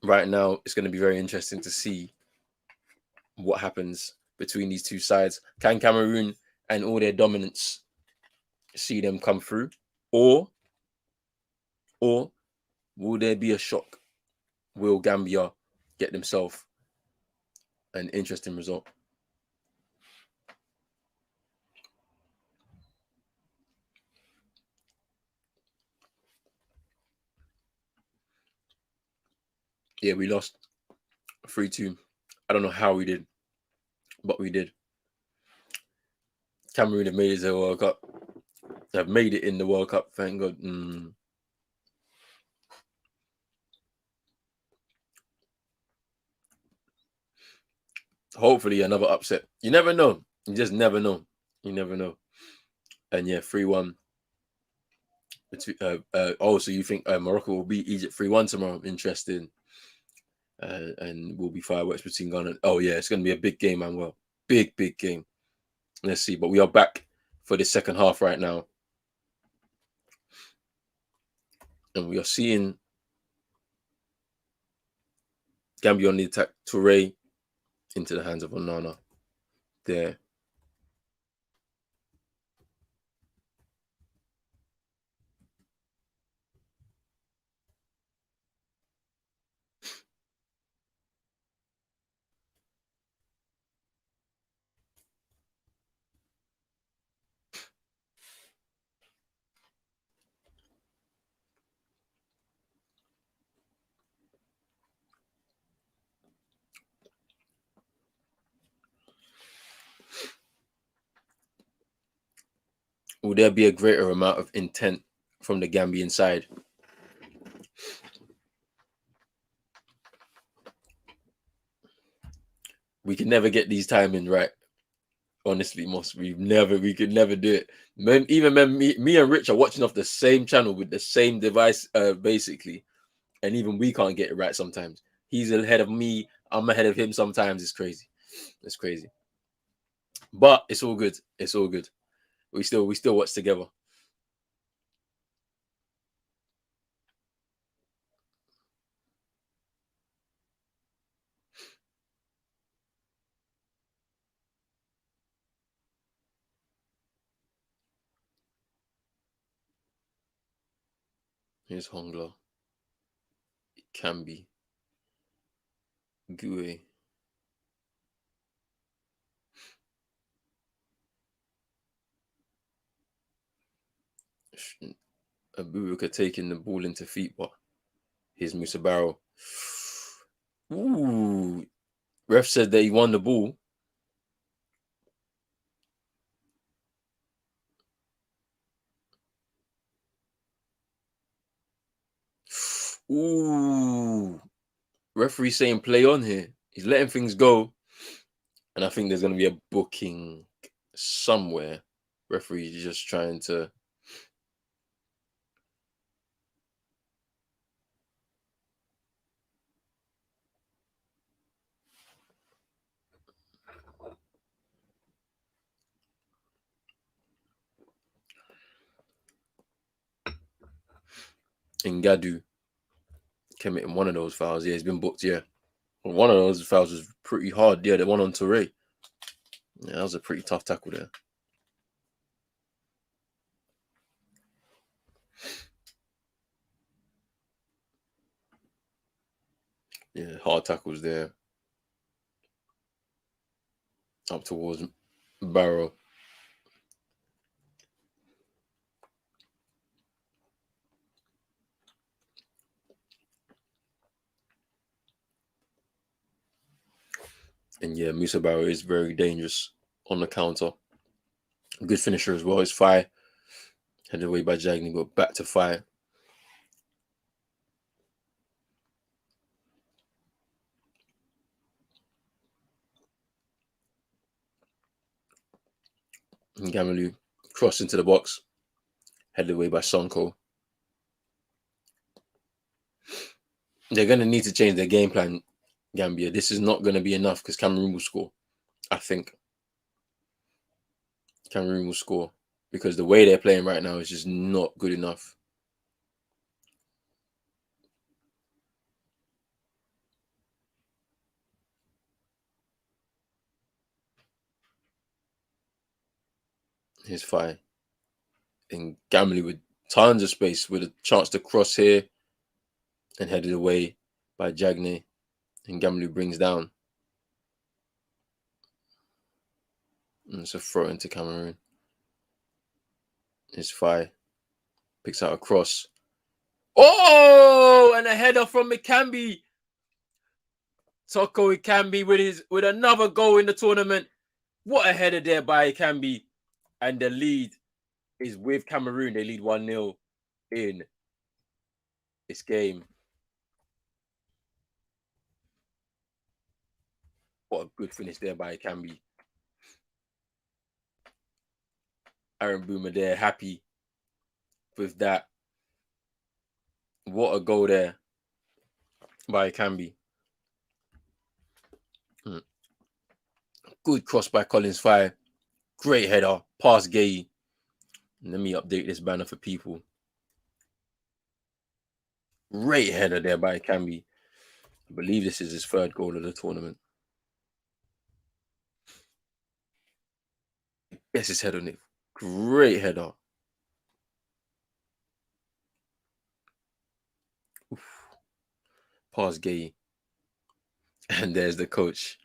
Right now, it's going to be very interesting to see what happens between these two sides. Can Cameroon and all their dominance see them come through? Or Will there be a shock? Will Gambia get themselves an interesting result? Yeah, we lost 3-2. I don't know how we did, but we did. Cameroon have made it to the World Cup. They've made it in the World Cup, thank God. Hopefully another upset. You never know. You just never know. You never know. And yeah, 3-1. So you think Morocco will beat Egypt 3-1 tomorrow? Interesting. And will be fireworks between Ghana. Oh yeah, it's going to be a big game, man. Well, big game. Let's see. But we are back for the second half right now, and we are seeing Gambia on the attack. Toure into the hands of Onana. There. Will there be a greater amount of intent from the Gambian side? We can never get these timing right. Honestly, Moss, we could never do it. Me and Rich are watching off the same channel with the same device, basically, and even we can't get it right sometimes. He's ahead of me, I'm ahead of him. Sometimes it's crazy. It's crazy, but it's all good. It's all good. We still watch together. Here's Hongla. It can be Gue. Abubuka taking the ball into feet, but here's Musa Barrow. Ooh, ref said that he won the ball. Ooh, referee saying play on here. He's letting things go, and I think there's going to be a booking somewhere. Referee just trying to. Ngadu committing one of those fouls. Yeah, he's been booked. Yeah, well, one of those fouls was pretty hard. Yeah, the one on Toure. Yeah, that was a pretty tough tackle there. Yeah, hard tackles there. Up towards Barrow. And yeah, Musa Barrow is very dangerous on the counter. Good finisher as well. His fire headed away by Jagni, but back to fire. And Gamalu crossed into the box, headed away by Sonko. They're going to need to change their game plan, Gambia. This is not going to be enough because Cameroon will score. I think Cameroon will score because the way they're playing right now is just not good enough. Here's fire. And Gambia with tons of space with a chance to cross here. and headed away by Jagne. And Gamlu brings down. And it's a throw into Cameroon. His thigh picks out a cross. Oh, and a header from Ikambi. Toko Ikambi with another goal in the tournament. What a header there by Ikambi. And the lead is with Cameroon. They lead 1-0 in this game. What a good finish there by Ikambi. Aaron Boomer there, happy with that. What a goal there by Ikambi. Good cross by Collins Fire. Great header. Pass Gay. Let me update this banner for people. Great header there by Ikambi. I believe this is his third goal of the tournament. Yes, his head on it. Great header. Oof. Pass Gay. And there's the coach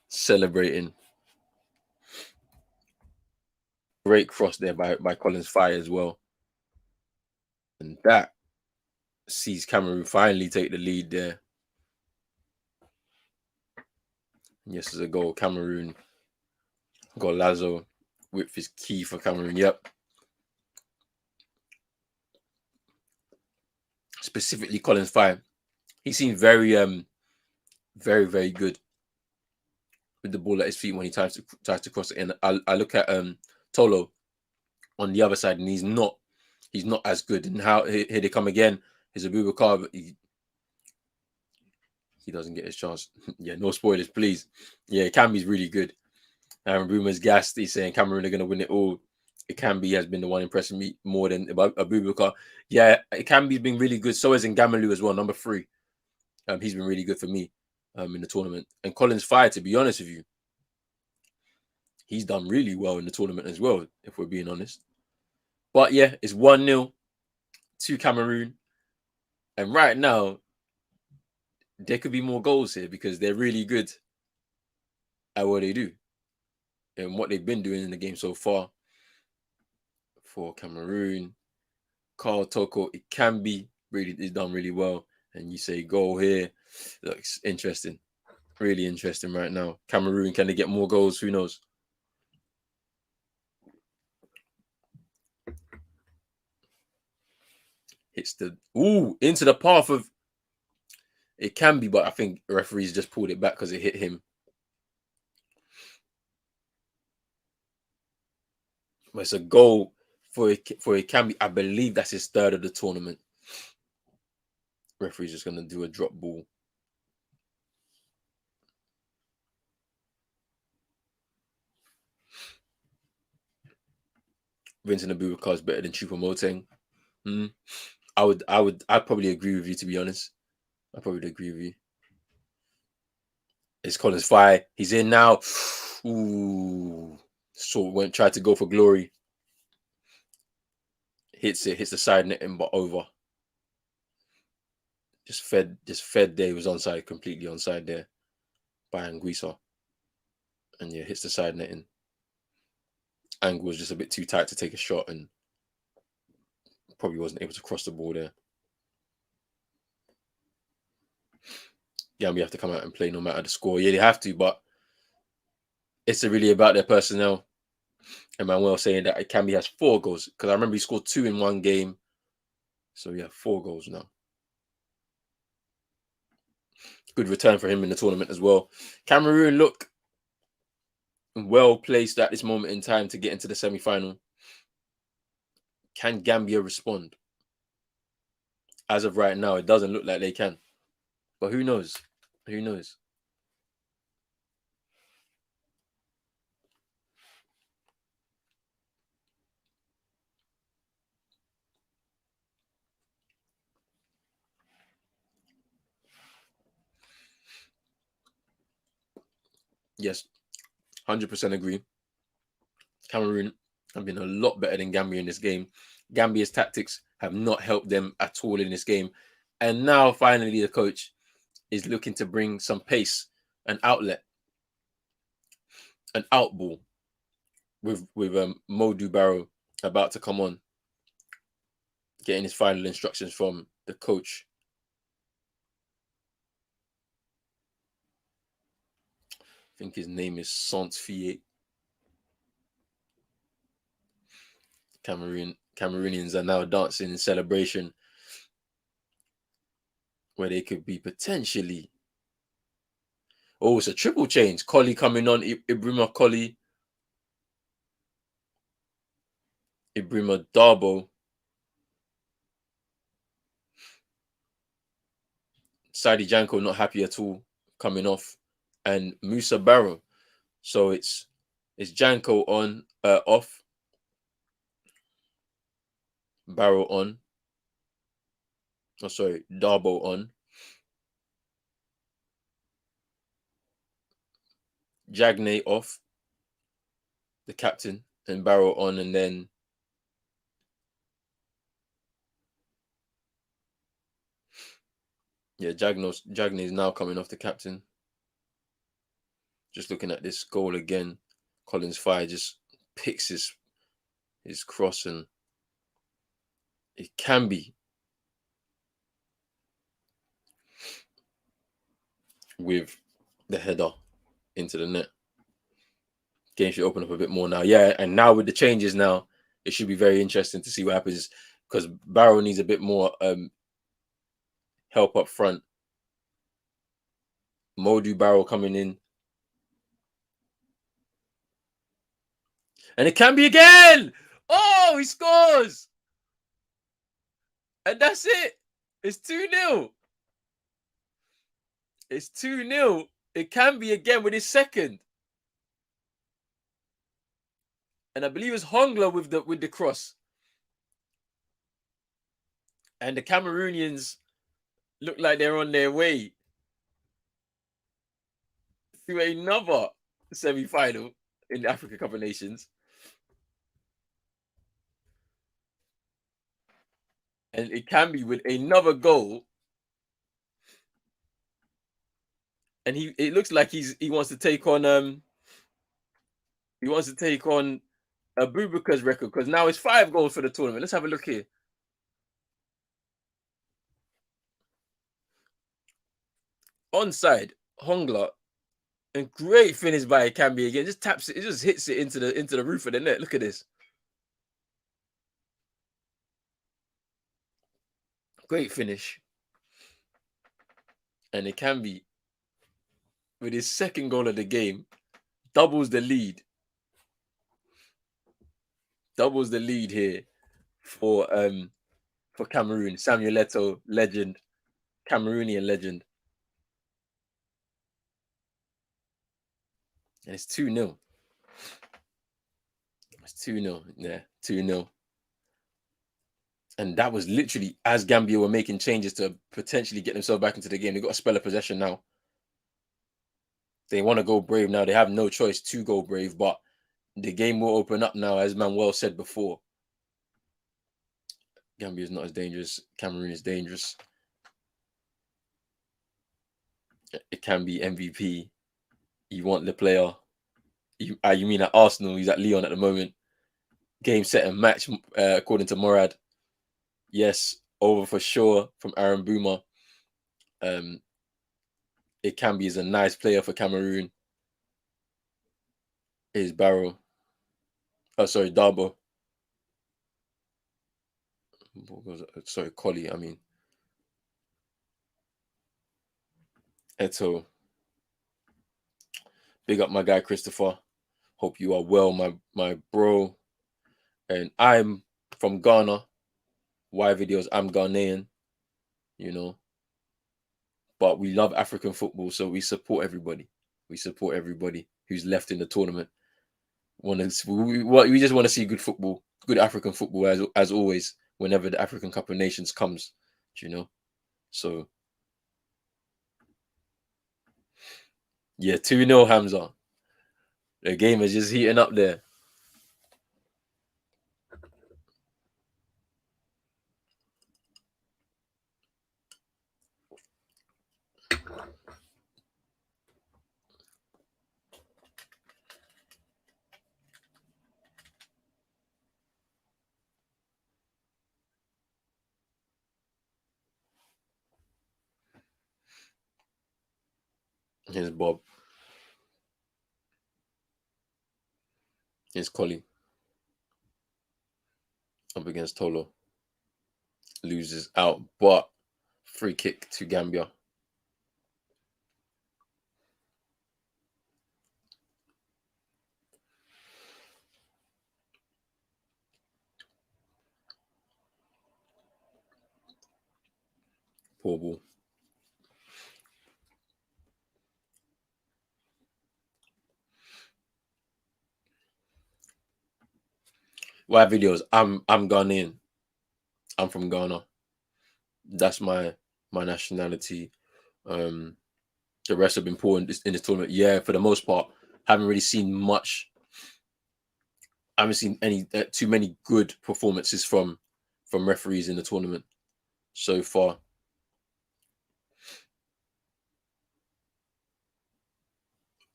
celebrating. Great cross there by Collins Fire as well. And that sees Cameroon finally take the lead there. And yes, it's a goal. Cameroon got Lazo with his key for Cameroon. Yep. Specifically Collins Fire. He seemed very, very good with the ball at his feet when he tries to cross it in. I look at Tolo on the other side, and he's not as good. And how here they come again. Here's Abubakar, but he doesn't get his chance. Yeah, no spoilers, please. Yeah, Cambi's really good. Aaron Boomer's gassed. He's saying Cameroon are going to win it all. Ikambi has been the one impressing me more than Abubakar. Yeah, Ikambi's been really good. So is Ngamalu as well, number 3. He's been really good for me in the tournament. And Collins Fire, to be honest with you, he's done really well in the tournament as well, if we're being honest. But yeah, it's 1-0 to Cameroon. And right now, there could be more goals here because they're really good at what they do and what they've been doing in the game so far. For Cameroon, Carl Toko, it can be really, it's done really well. And you say goal here. Looks interesting. Really interesting right now. Cameroon, can they get more goals? Who knows? Hits into the path of, it can be, but I think referees just pulled it back because it hit him. But it's a goal for it can be. I believe that's his 3rd of the tournament. Referee's just gonna do a drop ball. Vincent Abubakar is better than Choupo-Moting. I'd probably agree with you, to be honest. I probably would agree with you. It's Collins Fire. He's in now. Ooh. So tried to go for glory. Hits the side netting, but over. Just fed there. He was onside, completely onside there by Anguissa. And yeah, hits the side netting. Angle was just a bit too tight to take a shot and probably wasn't able to cross the ball there. Yeah, we have to come out and play no matter the score. Yeah, they have to, but it's really about their personnel. And Manuel saying that Ikambi has 4 goals because I remember he scored 2 in one game. So yeah, 4 goals now. Good return for him in the tournament as well. Cameroon look well placed at this moment in time to get into the semi-final. Can Gambia respond? As of right now, it doesn't look like they can. But who knows? Who knows? Yes, 100% agree. Cameroon have been a lot better than Gambia in this game. Gambia's tactics have not helped them at all in this game. And now finally the coach is looking to bring some pace, an outlet, an outball with Modu Barrow about to come on, getting his final instructions from the coach. I think his name is Saint-Fiet. Cameroonians are now dancing in celebration where they could be potentially. Oh, it's a triple change. Collie coming on. Ibrima Collie. Ibrima Darbo. Sadi Janko not happy at all coming off. And Musa Barrow. So it's Janko on, off. Barrow on. Oh, sorry, Darbo on. Jagne off. The captain. And Barrow on, and then yeah, Jagne is now coming off the captain. Just looking at this goal again, Collins Fire just picks his cross, and it can be with the header into the net. Game should open up a bit more now. Yeah, and now with the changes now, it should be very interesting to see what happens, because Barrow needs a bit more help up front. Modu Barrow coming in. And it can be again! Oh, he scores! And that's it. It's 2-0. It's 2-0. It can be again with his second. And I believe it's Hongla with the cross. And the Cameroonians look like they're on their way to another semi-final in the Africa Cup of Nations. And it can be with another goal. And it looks like he wants to take on Abubaka's record, because now it's 5 goals for the tournament. Let's have a look here. Onside, Hongla, and great finish by Kambi again. Just taps it, it just hits it into the roof of the net. Look at this. Great finish. And it can be with his second goal of the game, doubles the lead. Doubles the lead here for Cameroon. Samuel Eto'o, legend, Cameroonian legend. And it's 2-0. It's 2-0. Yeah, 2-0. And that was literally as Gambia were making changes to potentially get themselves back into the game. They got a spell of possession now. They want to go brave now. They have no choice to go brave, but the game will open up now, as Manuel said before. Gambia is not as dangerous. Cameroon is dangerous. It can be MVP. You want the player. You mean at Arsenal? He's at Lyon at the moment. Game, set, and match, according to Morad. Yes, over for sure from Aaron Boomer. It can be is a nice player for Cameroon. Is Barrow. Oh, sorry, Darbo. Sorry, Collie, I mean. Eto'o. Big up my guy, Christopher. Hope you are well, my bro. And I'm from Ghana. Why videos? I'm Ghanaian, you know. But we love African football, so we support everybody. We support everybody who's left in the tournament. We just want to see good football, good African football, as always, whenever the African Cup of Nations comes, you know. So yeah, 2-0 Hamza. The game is just heating up there. Here's Bob. Here's Collie. Up against Tolo. Loses out, but free kick to Gambia. Poor ball. Why videos? I'm Ghanaian. I'm from Ghana. That's my nationality. The rest have been poor in this tournament. Yeah, for the most part, haven't really seen much. I haven't seen any too many good performances from referees in the tournament so far.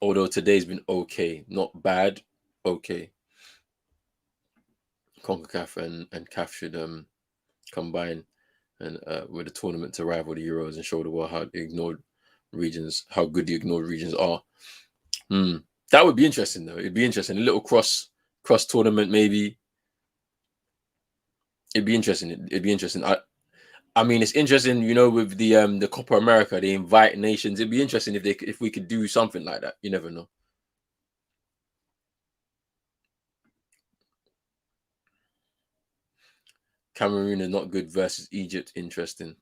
Although today's been okay, not bad, okay. CONCACAF and CAF should combine and with the tournament to rival the Euros and show the world how good the ignored regions are. That would be interesting though. It'd be interesting. A little cross tournament maybe. It'd be interesting. It'd be interesting. I mean, it's interesting, you know, with the Copa America, they invite nations. It'd be interesting if we could do something like that. You never know. Cameroon is not good versus Egypt. Interesting.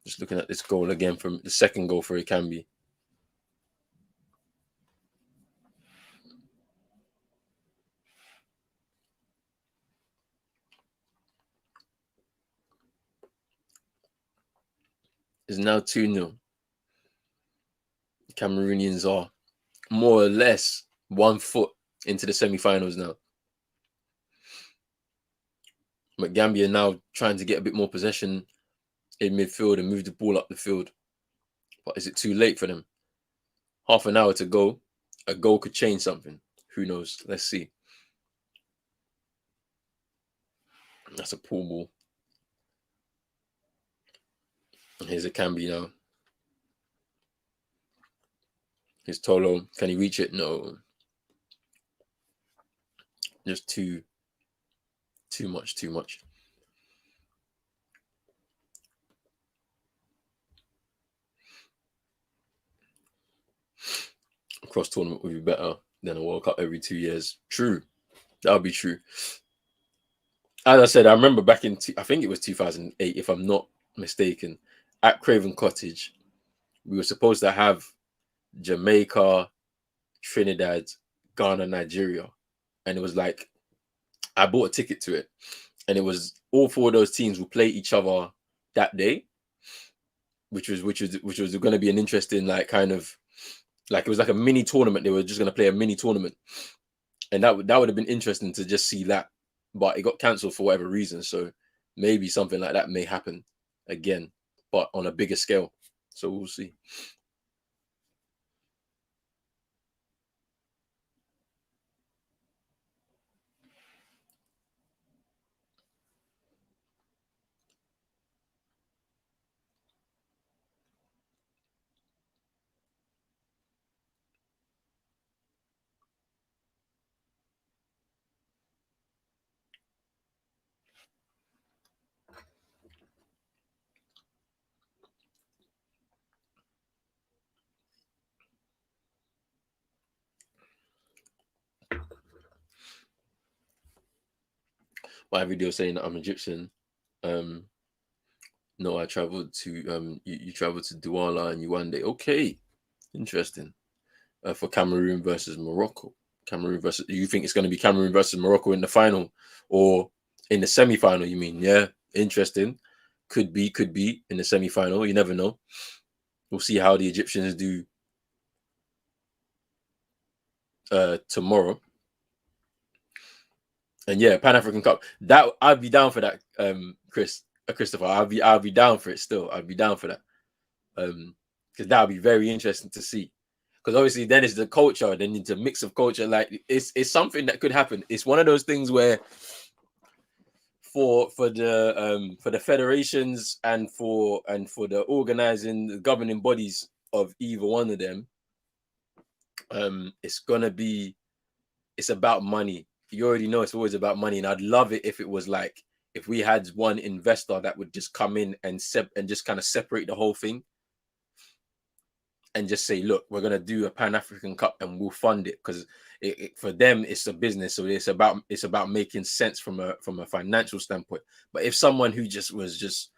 Just looking at this goal again from the second goal for Ikambi. It's now 2-0. Cameroonians are more or less 1 foot into the semi-finals now. But Gambia now trying to get a bit more possession in midfield and move the ball up the field. But is it too late for them? Half an hour to go. A goal could change something. Who knows? Let's see. That's a poor ball. Here's a Camby now. Here's Tolo. Can he reach it? No. Just too much. Cross tournament would be better than a World Cup every 2 years. True. That would be true. As I said, I remember back in, I think it was 2008, if I'm not mistaken, at Craven Cottage, we were supposed to have Jamaica, Trinidad, Ghana, Nigeria. And it was like, I bought a ticket to it. And it was all 4 of those teams will play each other that day, which was going to be an interesting, like, kind of, like, it was like a mini tournament. They were just going to play a mini tournament. And that would have been interesting to just see that. But it got cancelled for whatever reason. So maybe something like that may happen again, but on a bigger scale. So we'll see. My video saying that I'm Egyptian. No, I traveled to you traveled to Douala and Yaoundé. Okay, interesting. For Cameroon versus Morocco. You think it's going to be Cameroon versus Morocco in the final or in the semi-final? You mean? Yeah, interesting. Could be in the semi-final. You never know. We'll see how the Egyptians do tomorrow. And yeah, Pan African Cup. That I'd be down for that, Christopher. I'll be down for it still. I'd be down for that. Because that would be very interesting to see. because obviously then it's the culture, then it's a mix of culture. Like it's something that could happen. It's one of those things where for the federations and for the organizing, the governing bodies of either one of them, it's about money. You already know it's always about money, and I'd love it if it was like if we had one investor that would just come in and just kind of separate the whole thing and just say, look, we're gonna do a Pan-African Cup and we'll fund it, because for them it's a business, so it's about making sense from a financial standpoint. But if someone who was just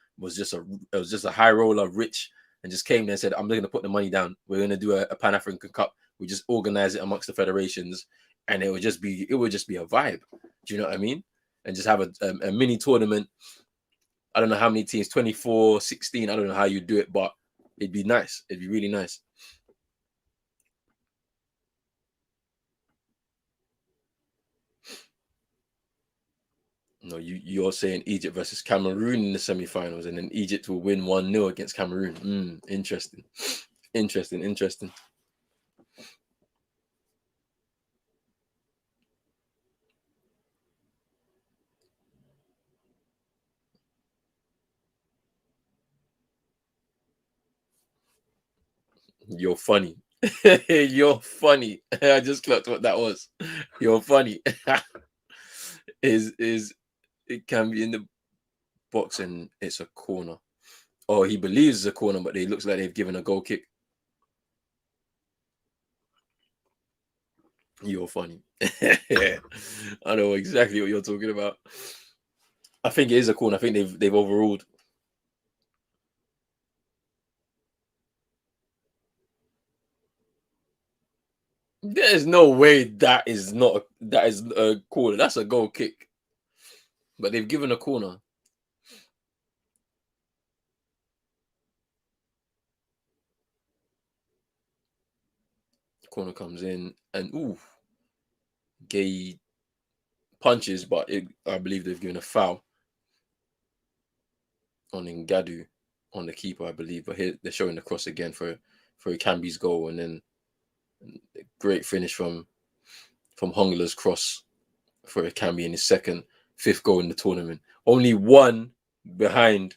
a high roller, rich, and just came there and said, I'm gonna put the money down, we're gonna do a Pan-African Cup, we just organize it amongst the federations, and it would just be a vibe. Do you know what I mean? And just have a mini tournament. I don't know how many teams, 24, 16. I don't know how you do it, but it'd be nice. It'd be really nice. No, you're saying Egypt versus Cameroon in the semi-finals, and then Egypt will win 1-0 against Cameroon. Interesting. You're funny. You're funny. I just clocked what that was. You're funny. It can be in the box and it's a corner. Oh, he believes it's a corner, but it looks like they've given a goal kick. You're funny. Yeah, I know exactly what you're talking about. I think it is a corner. I think they've overruled. There's no way that is a corner. That's a goal kick. But they've given a corner. Corner comes in and Gay punches, but I believe they've given a foul on Ngadu, on the keeper, I believe. But here they're showing the cross again for Kambi's goal, and then a great finish from Hongla's cross for Kambi in his fifth goal in the tournament. Only one behind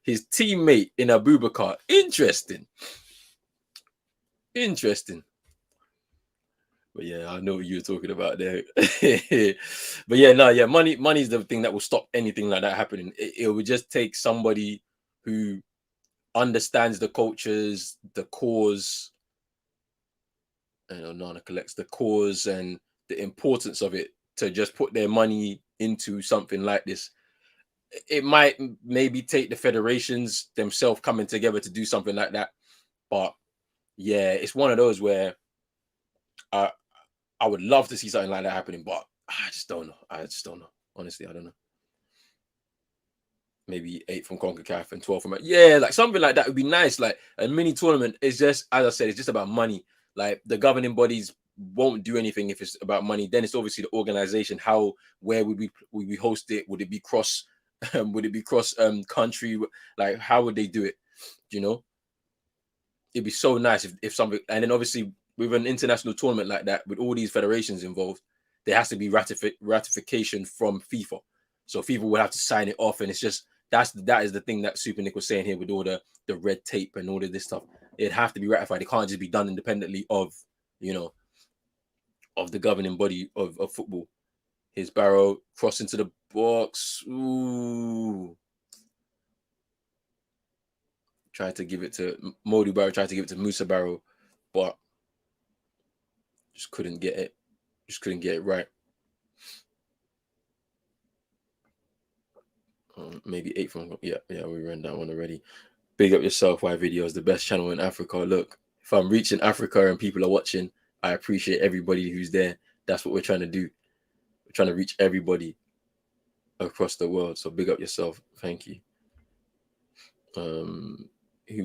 his teammate in Abubakar. Interesting. But yeah, I know what you're talking about there. But yeah, money's the thing that will stop anything like that happening. It would just take somebody who understands the cultures, the cause, Nana collects the cause and the importance of it, to just put their money into something like this. It might maybe take the federations themselves coming together to do something like that. But yeah, it's one of those where I would love to see something like that happening, but I just don't know. Honestly, I don't know. Maybe 8 from CONCACAF and 12 from like something like that would be nice. Like a mini tournament is just, as I said, it's just about money. Like the governing bodies won't do anything if it's about money. Then it's obviously the organization. Where would we host it? Would it be cross? Would it be cross country? Like how would they do it? You know, it'd be so nice if something. And then obviously with an international tournament like that, with all these federations involved, there has to be ratification from FIFA. So FIFA would have to sign it off, and it's just that is the thing that Super Nick was saying here with all the red tape and all of this stuff. It'd have to be ratified. It can't just be done independently of of the governing body of football. His Barrow cross into the box. Ooh. Tried to give it to Modi Barrow, tried to give it to Musa Barrow, but just couldn't get it. Just couldn't get it right. Maybe 8 from we ran that one already. Big up yourself, Why Videos, the best channel in Africa. Look, if I'm reaching Africa and people are watching, I appreciate everybody who's there. That's what we're trying to do. We're trying to reach everybody across the world. So big up yourself. Thank you. Who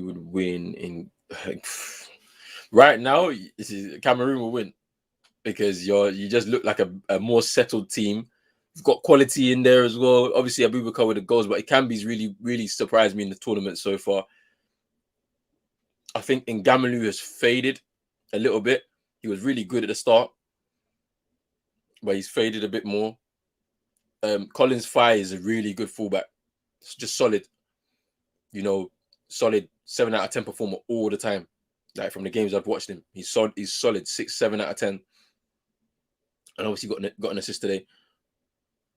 would win in right now? Cameroon will win, because you just look like a more settled team. You've got quality in there as well. Obviously, Abubakar with the goals, but Ikambi's really, really surprised me in the tournament so far. I think Ngamalu has faded a little bit. He was really good at the start, but he's faded a bit more. Collins Fye is a really good fullback. It's just solid, solid 7 out of 10 performer all the time. Like from the games I've watched him, he's solid. He's solid 6, 7 out of 10, and obviously got an assist today.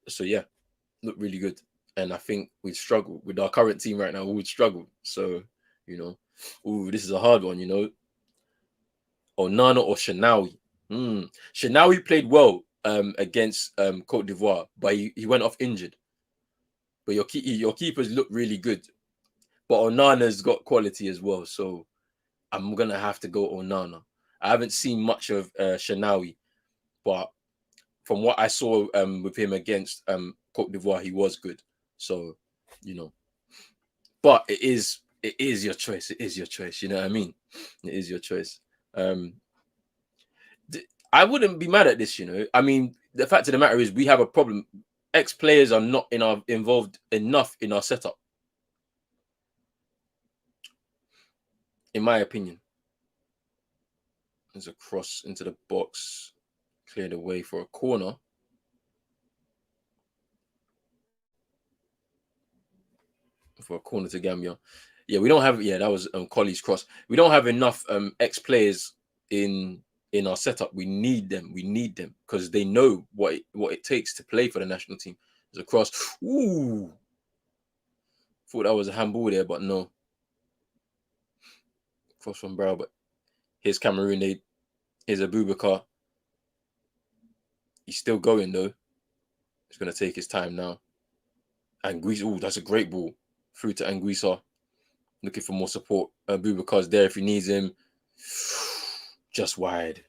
So yeah, looked really good. And I think we'd struggle with our current team right now. We would struggle. So this is a hard one. Onana or Shenawi. Shenawi played well against Cote d'Ivoire, but he went off injured. But your keepers look really good. But Onana's got quality as well, so I'm gonna have to go Onana. I haven't seen much of Shenawi, but from what I saw with him against Cote d'Ivoire, he was good. So, but it is your choice. It is your choice. You know what I mean? It is your choice. I wouldn't be mad at this. I mean, the fact of the matter is we have a problem. Ex-players are not involved enough in our setup, in my opinion. There's a cross into the box, cleared away for a corner. For a corner to Gambia. Yeah, we don't have. Yeah, that was Colley's cross. We don't have enough ex-players in our setup. We need them. We need them because they know what it takes to play for the national team. There's a cross. Ooh, thought that was a handball there, but no. Cross from Brow, but here's Cameroon. Here's Abubakar. He's still going though. He's gonna take his time now. Anguissa. Ooh, that's a great ball. Through to Anguissa. Looking for more support. Abubakar's there if he needs him. Just wide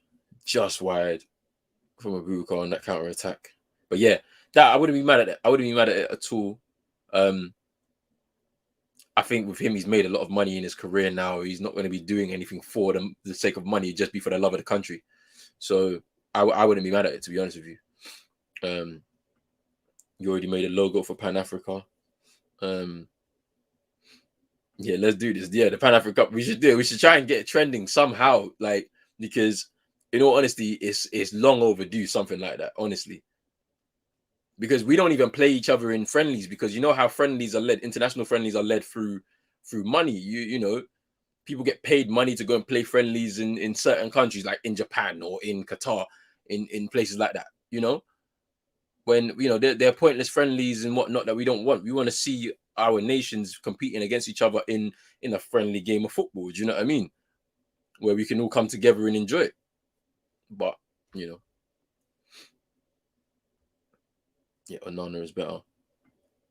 from Abubakar on that counter attack. But yeah, that I wouldn't be mad at it. I wouldn't be mad at it at all. I think with him, he's made a lot of money in his career now. He's not going to be doing anything for the sake of money, just be for the love of the country. So I wouldn't be mad at it, to be honest with you. You already made a logo for Pan Africa. Yeah, let's do this. Yeah, the Pan African Cup. We should do it. We should try and get it trending somehow. Because in all honesty, it's long overdue, something like that, honestly. Because we don't even play each other in friendlies, because you know how friendlies are led, international friendlies are led through money. People get paid money to go and play friendlies in certain countries, like in Japan or in Qatar, in places like that. When they're pointless friendlies and whatnot that we don't want. We want to see our nations competing against each other in a friendly game of football. Do you know what I mean? Where we can all come together and enjoy it. But yeah, Onana is better.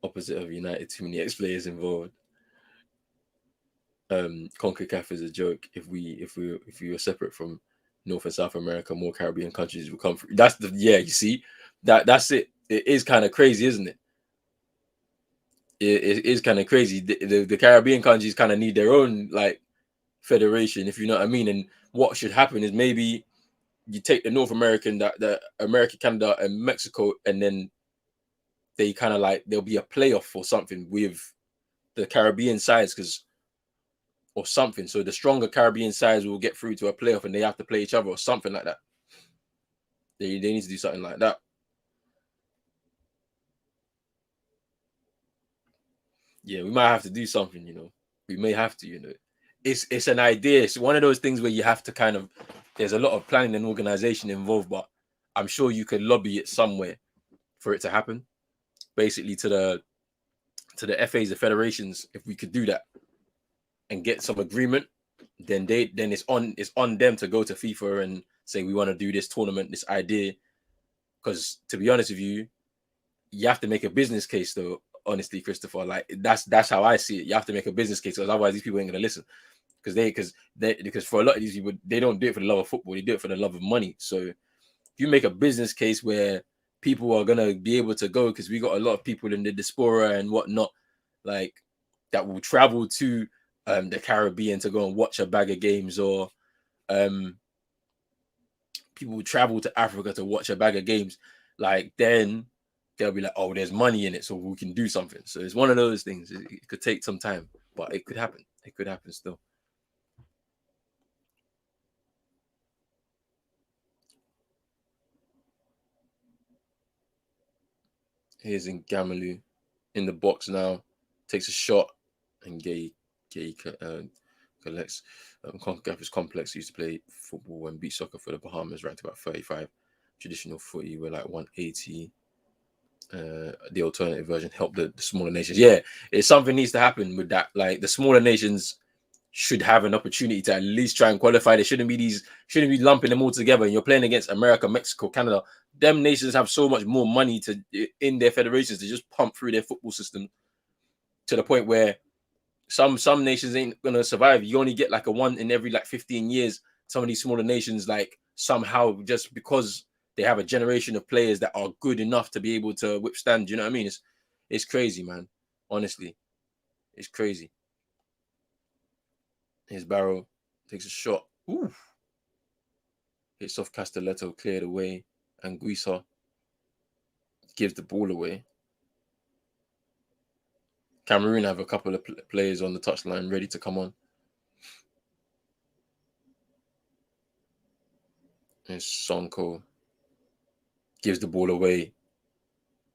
Opposite of United, too many ex-players involved. CONCACAF is a joke. If we were separate from North and South America, more Caribbean countries will come through. You see, that's it. It is kind of crazy, isn't it? It is kind of crazy. The Caribbean countries kind of need their own federation, if you know what I mean. And what should happen is maybe you take the North American, the America, Canada, and Mexico, and then they kind of there'll be a playoff or something with the Caribbean sides, or something. So the stronger Caribbean sides will get through to a playoff, and they have to play each other or something like that. They need to do something like that. Yeah, we might have to do something. We may have to. It's an idea. It's one of those things where you have to there's a lot of planning and organization involved, but I'm sure you could lobby it somewhere for it to happen. Basically, to the FAs, the federations, if we could do that and get some agreement, then it's on them to go to FIFA and say we want to do this tournament, this idea. Because to be honest with you, you have to make a business case, though. Honestly, Christopher, that's how I see it. You have to make a business case, because otherwise these people ain't gonna listen. Because for a lot of these people, they don't do it for the love of football; they do it for the love of money. So if you make a business case where people are gonna be able to go, because we got a lot of people in the diaspora and whatnot, that will travel to the Caribbean to go and watch a bag of games, or people will travel to Africa to watch a bag of games, then they'll be like, oh, there's money in it, so we can do something. So it's one of those things. It could take some time, but it could happen. It could happen still. Here's in Gamalu in the box now, takes a shot, and Gay collects. CONCACAF is complex. He used to play football and beach soccer for the Bahamas, ranked about 35. Traditional footy were like 180. The alternative version helped the smaller nations. Yeah, it's something needs to happen with that. Like the smaller nations should have an opportunity to at least try and qualify. They shouldn't be lumping them all together. And you're playing against America, Mexico, Canada. Them nations have so much more money in their federations to just pump through their football system to the point where some nations ain't gonna survive. You only get like a one in every like 15 years. Some of these smaller nations, like somehow just because they have a generation of players that are good enough to be able to withstand. You know what I mean? It's crazy, man. Honestly, it's crazy. His Barrow takes a shot. Ooh. Hits off Castelletto, cleared away, and Guisa gives the ball away. Cameroon have a couple of players on the touchline ready to come on. And Sonko gives the ball away.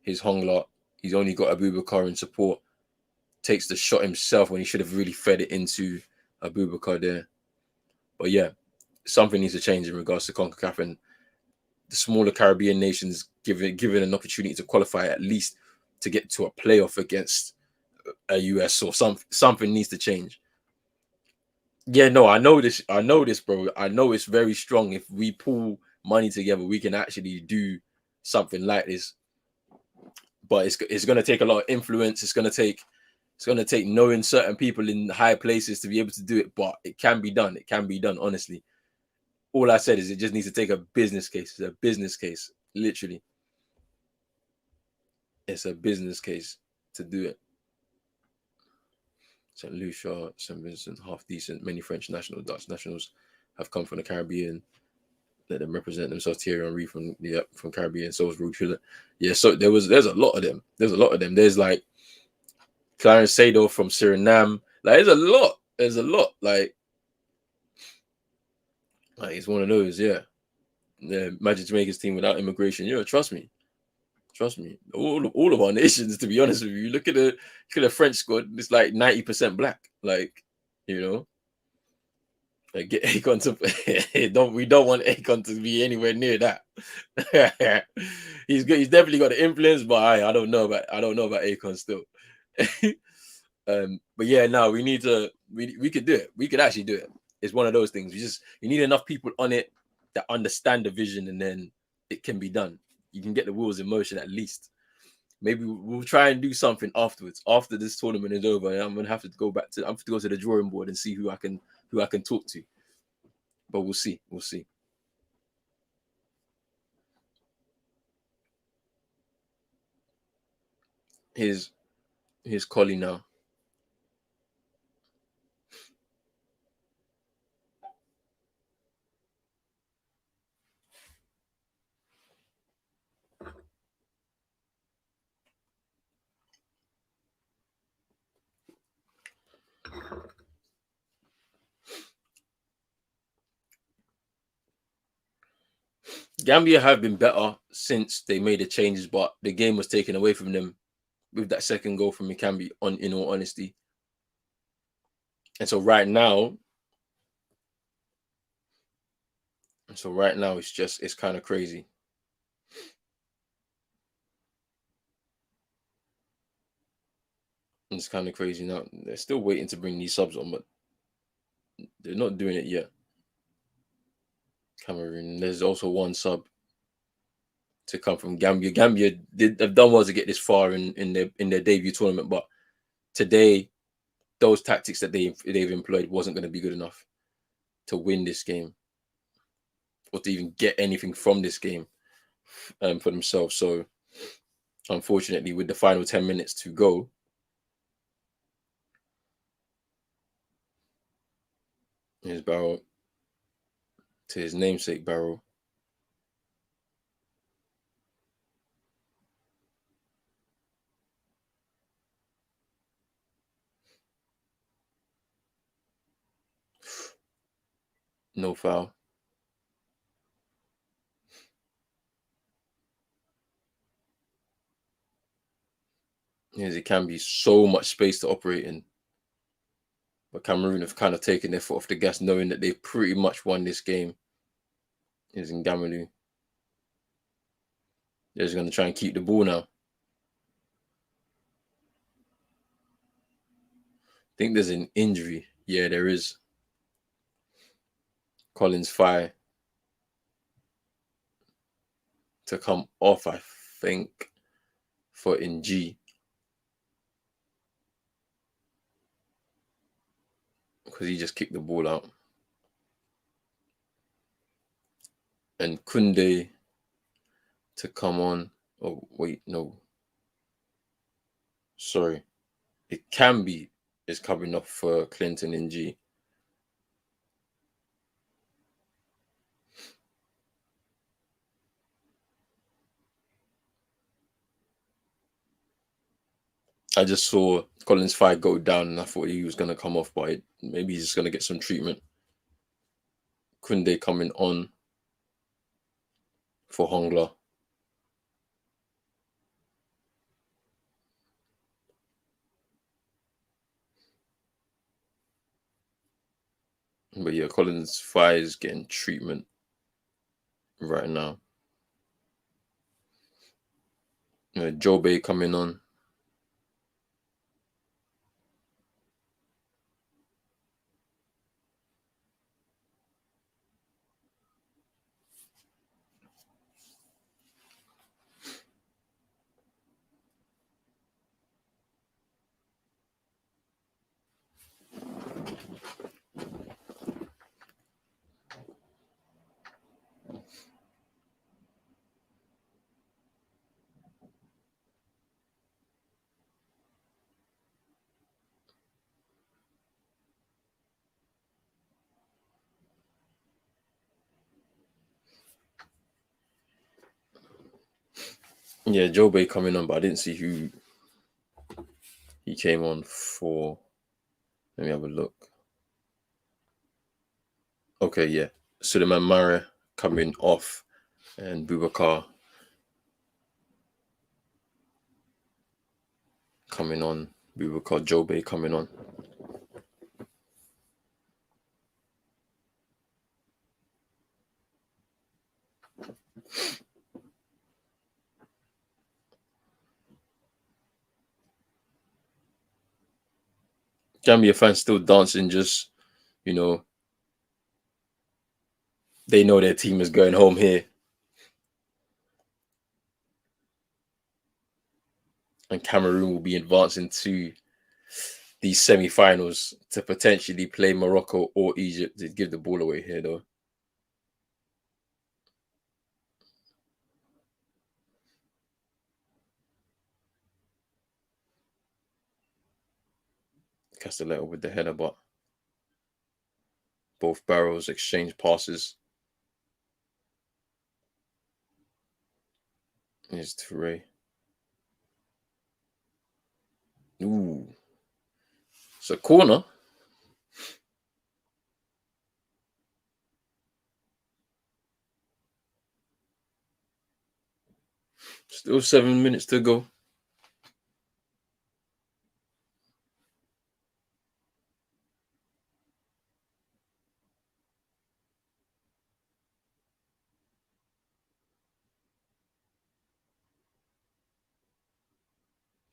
His Hongla, he's only got Abubakar in support. Takes the shot himself when he should have really fed it into Abubakar there. But yeah, something needs to change in regards to CONCACAF and the smaller Caribbean nations given an opportunity to qualify at least to get to a playoff against a US or something needs to change. Yeah, no, I know this, bro. I know it's very strong. If we pull money together, we can actually do something like this. But it's gonna take a lot of influence. It's gonna take knowing certain people in high places to be able to do it. But it can be done. It can be done, honestly. All I said is it just needs to take a business case. It's a business case, literally. It's a business case to do it. St. Lucia, St. Vincent, half decent. Many French national, Dutch nationals have come from the Caribbean. Let them represent themselves. Thierry Henry from Caribbean. So was Rude. Yeah, so there's a lot of them. There's like Clarence Sado from Suriname. Like There's a lot. Like it's one of those. Yeah. Imagine Jamaica's team without immigration. Yeah, trust me. All of our nations, to be honest with you. Look at the French squad. It's like 90% black. Like, you know. Like get Akon to we don't want Akon to be anywhere near that. He's definitely got the influence, but I don't know about Akon still. But yeah, no, we could do it. We could actually do it. It's one of those things. You need enough people on it that understand the vision, and then it can be done. You can get the wheels in motion at least. Maybe we'll try and do something afterwards. After this tournament is over, I'm gonna have to go to the drawing board and see who I can talk to. But we'll see. Here's Collie now. Gambia have been better since they made the changes, but the game was taken away from them with that second goal from Mikambi, in all honesty. And so right now, it's kind of crazy. It's kind of crazy now. They're still waiting to bring these subs on, but they're not doing it yet. Cameroon. There's also one sub to come from Gambia. Gambia they've done well to get this far in their debut tournament, but today those tactics that they've employed wasn't going to be good enough to win this game or to even get anything from this game for themselves. So unfortunately, with the final 10 minutes to go, his Barrow to his namesake Barrow. No foul. It can be so much space to operate in. But Cameroon have kind of taken their foot off the gas, knowing that they've pretty much won this game. Is in Gambia. They're just going to try and keep the ball now. I think there's an injury. Yeah, there is. Collins Fire to come off, I think, for NG. Because he just kicked the ball out. And Kunde to come on. Oh, wait, no. Sorry. It can be is coming off for Clinton NG. I just saw Collins Fire go down and I thought he was going to come off, but maybe he's just going to get some treatment. Kunde coming on for Hongla. But yeah, Collins Fire is getting treatment right now. Joe Bay coming on. Yeah, Joe Bay coming on, but I didn't see who he came on for. Let me have a look. Okay, yeah. Suleiman Mara coming off and Boubacar coming on. Boubacar Joe Bay coming on. Gambia fans still dancing, just, they know their team is going home here. And Cameroon will be advancing to these semi-finals to potentially play Morocco or Egypt. They'd give the ball away here, though. Castelletto with the header, but both barrels exchange passes. Here's Toure. Ooh. It's a corner. Still 7 minutes to go.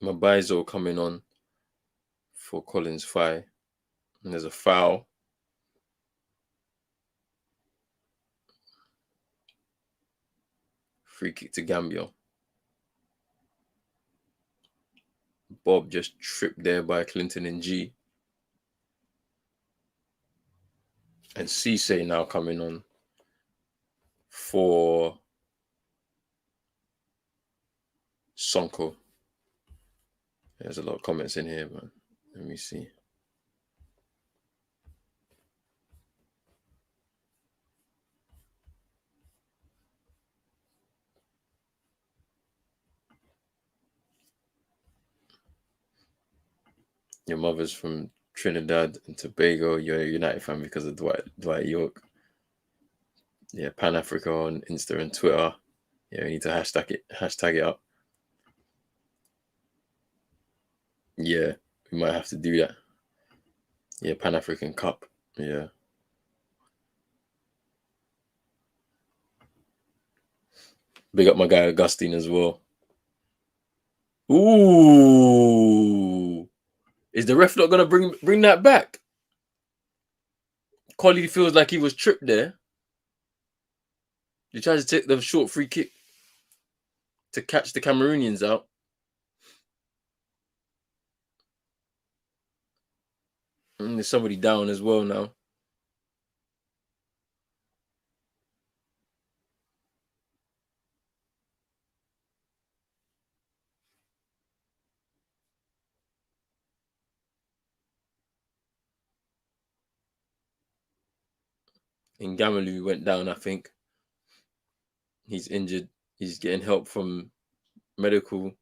Mabizo coming on for Collins Fire. And there's a foul. Free kick to Gambia. Bob just tripped there by Clinton and G. And Cisse now coming on for Sonko. There's a lot of comments in here, man. Let me see. Your mother's from Trinidad and Tobago. You're a United fan because of Dwight York. Yeah, Pan Africa on Insta and Twitter. Yeah, we need to hashtag it up. Yeah, we might have to do that. Yeah, Pan-African Cup. Yeah. Big up my guy Augustine as well. Ooh. Is the ref not gonna bring that back? Collie feels like he was tripped there. He tried to take the short free kick to catch the Cameroonians out. And there's somebody down as well now. And Gamalu went down, I think. He's injured. He's getting help from medical.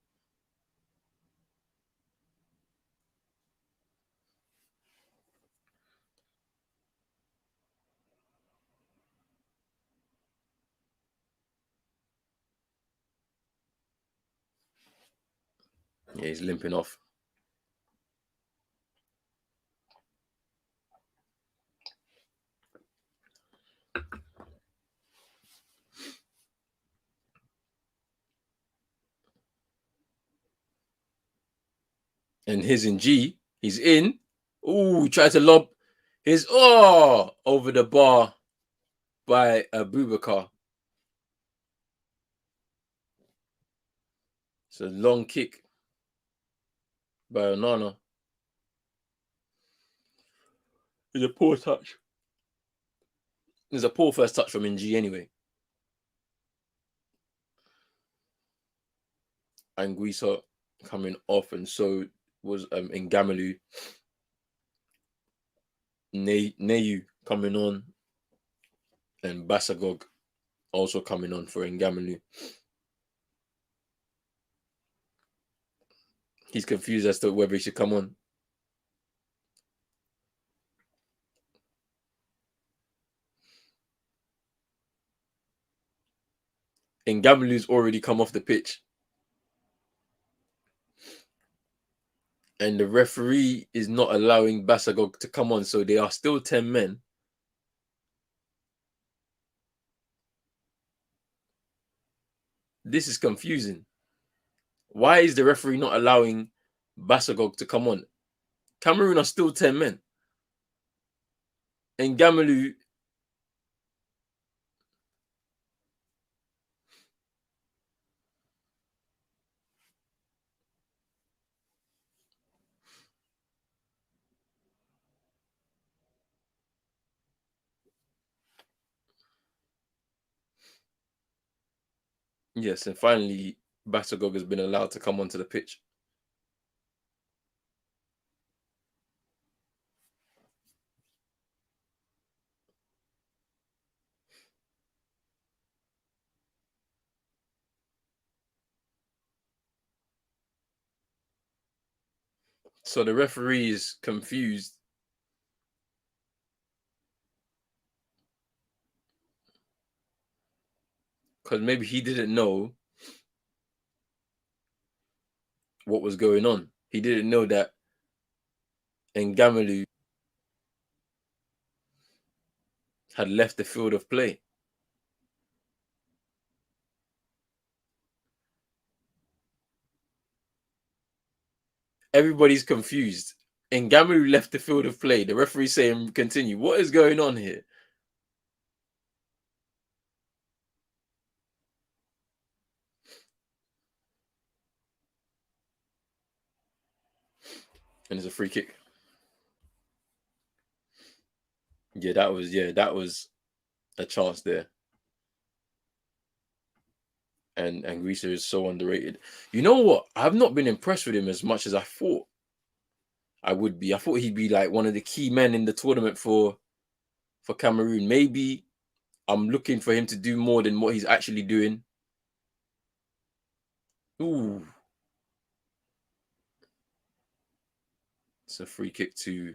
Yeah, he's limping off. And his in G. He's in. Ooh, tried to lob his over the bar by Abubakar. It's a long kick by Onana. It's a poor touch. It's a poor first touch from NG anyway. Anguissa coming off, and so was Ngamalu. Neyu coming on, and Basagog also coming on for Ngamalu. He's confused as to whether he should come on. Ngamalu's already come off the pitch. And the referee is not allowing Basagog to come on, so they are still 10 men. This is confusing. Why is the referee not allowing Basagog to come on? Cameroon are still 10 men. And Gamalu. Yes, and finally, Basagog has been allowed to come onto the pitch. So the referee is confused. Because maybe he didn't know what was going on. He didn't know that Ngamalu had left the field of play. Everybody's confused. Ngamalu left the field of play. The referee saying continue. What is going on here? And it's a free kick. Yeah, that was a chance there. And Anguissa is so underrated. You know what? I've not been impressed with him as much as I thought I would be. I thought he'd be like one of the key men in the tournament for Cameroon. Maybe I'm looking for him to do more than what he's actually doing. Ooh. It's a free kick to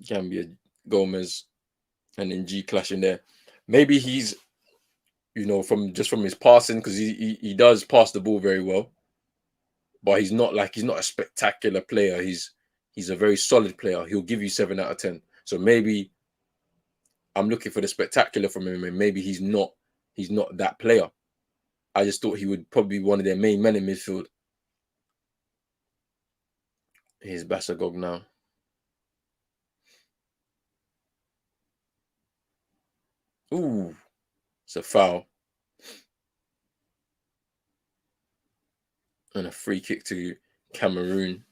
Gambia, Gomez, and then G clashing there. Maybe he's, from his passing, because he does pass the ball very well. but he's not a spectacular player. He's a very solid player. He'll give you 7 out of 10. So maybe I'm looking for the spectacular from him, and maybe he's not that player. I just thought he would probably be one of their main men in midfield. Here's Basagog now. Ooh, it's a foul. And a free kick to Cameroon.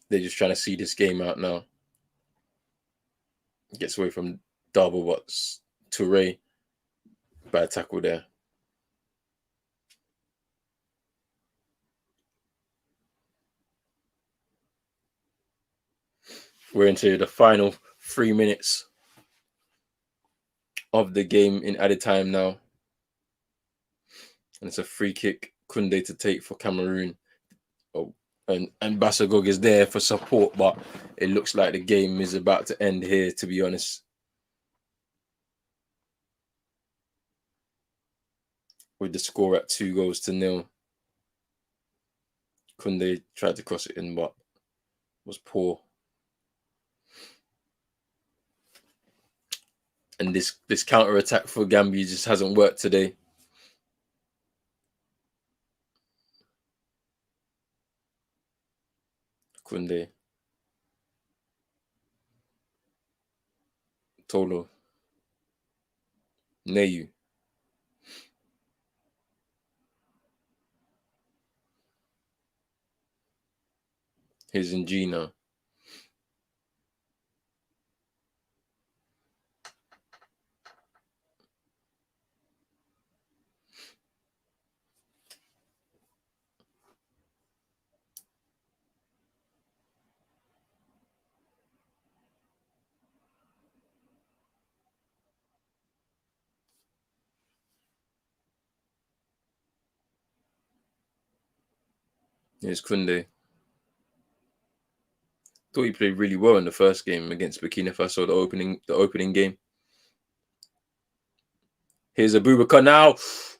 They're just trying to see this game out now. Gets away from double, but Toure. Bad tackle there. We're into the final 3 minutes of the game in added time now. And it's a free kick, Koundé to take for Cameroon. Oh, and Basagog is there for support, but it looks like the game is about to end here, to be honest. With the score at 2-0. Koundé tried to cross it in, but was poor. And this counter attack for Gambia just hasn't worked today. Koundé. Tolo. Neyu. Here's Ngina. Here's Koundé. Thought he played really well in the first game against Burkina Faso, the opening game. Here's Abubakar now.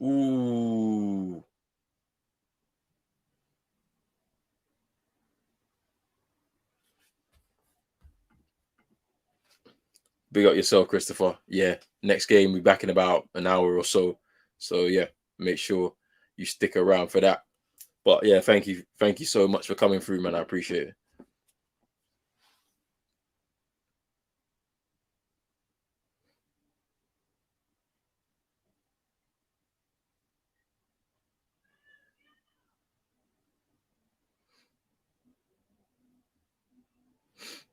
Ooh. Big up yourself, Christopher. Yeah, next game we're back in about an hour or so. So yeah, make sure you stick around for that. But yeah, thank you so much for coming through, man. I appreciate it.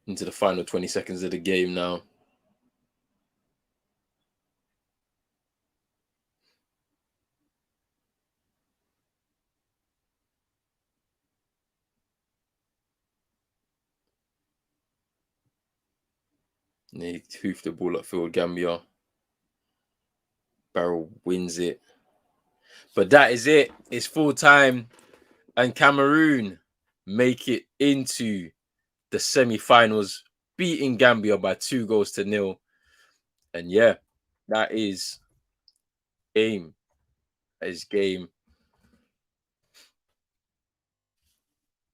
Into the final 20 seconds of the game now. And he hoofed the ball upfield, Gambia. Barrow wins it. But that is it. It's full time. And Cameroon make it into the semi-finals, beating Gambia by 2-0. And yeah, that is game. That is game.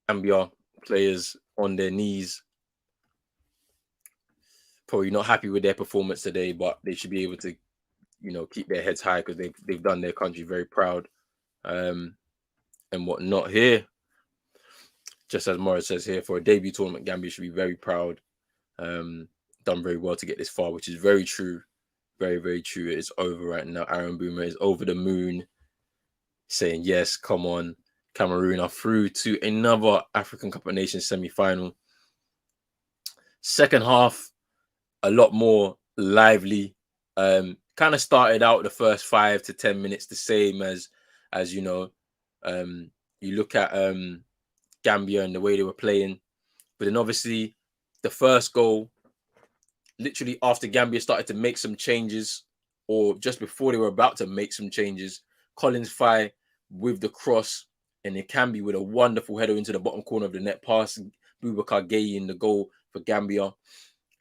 Gambia players on their knees. Probably not happy with their performance today, but they should be able to, keep their heads high because they've done their country very proud. And whatnot here. Just as Morris says here, for a debut tournament, Gambia should be very proud. Done very well to get this far, which is very true. Very, very true. It is over right now. Aaron Boomer is over the moon, saying, yes, come on. Cameroon are through to another African Cup of Nations semi-final. Second half, a lot more lively. Kind of started out the first 5 to 10 minutes the same as you look at Gambia and the way they were playing. But then obviously the first goal, literally after Gambia started to make some changes, or just before they were about to make some changes, Collins Fye with the cross, and it can be with a wonderful header into the bottom corner of the net, passing Boubacar Gueye in the goal for Gambia.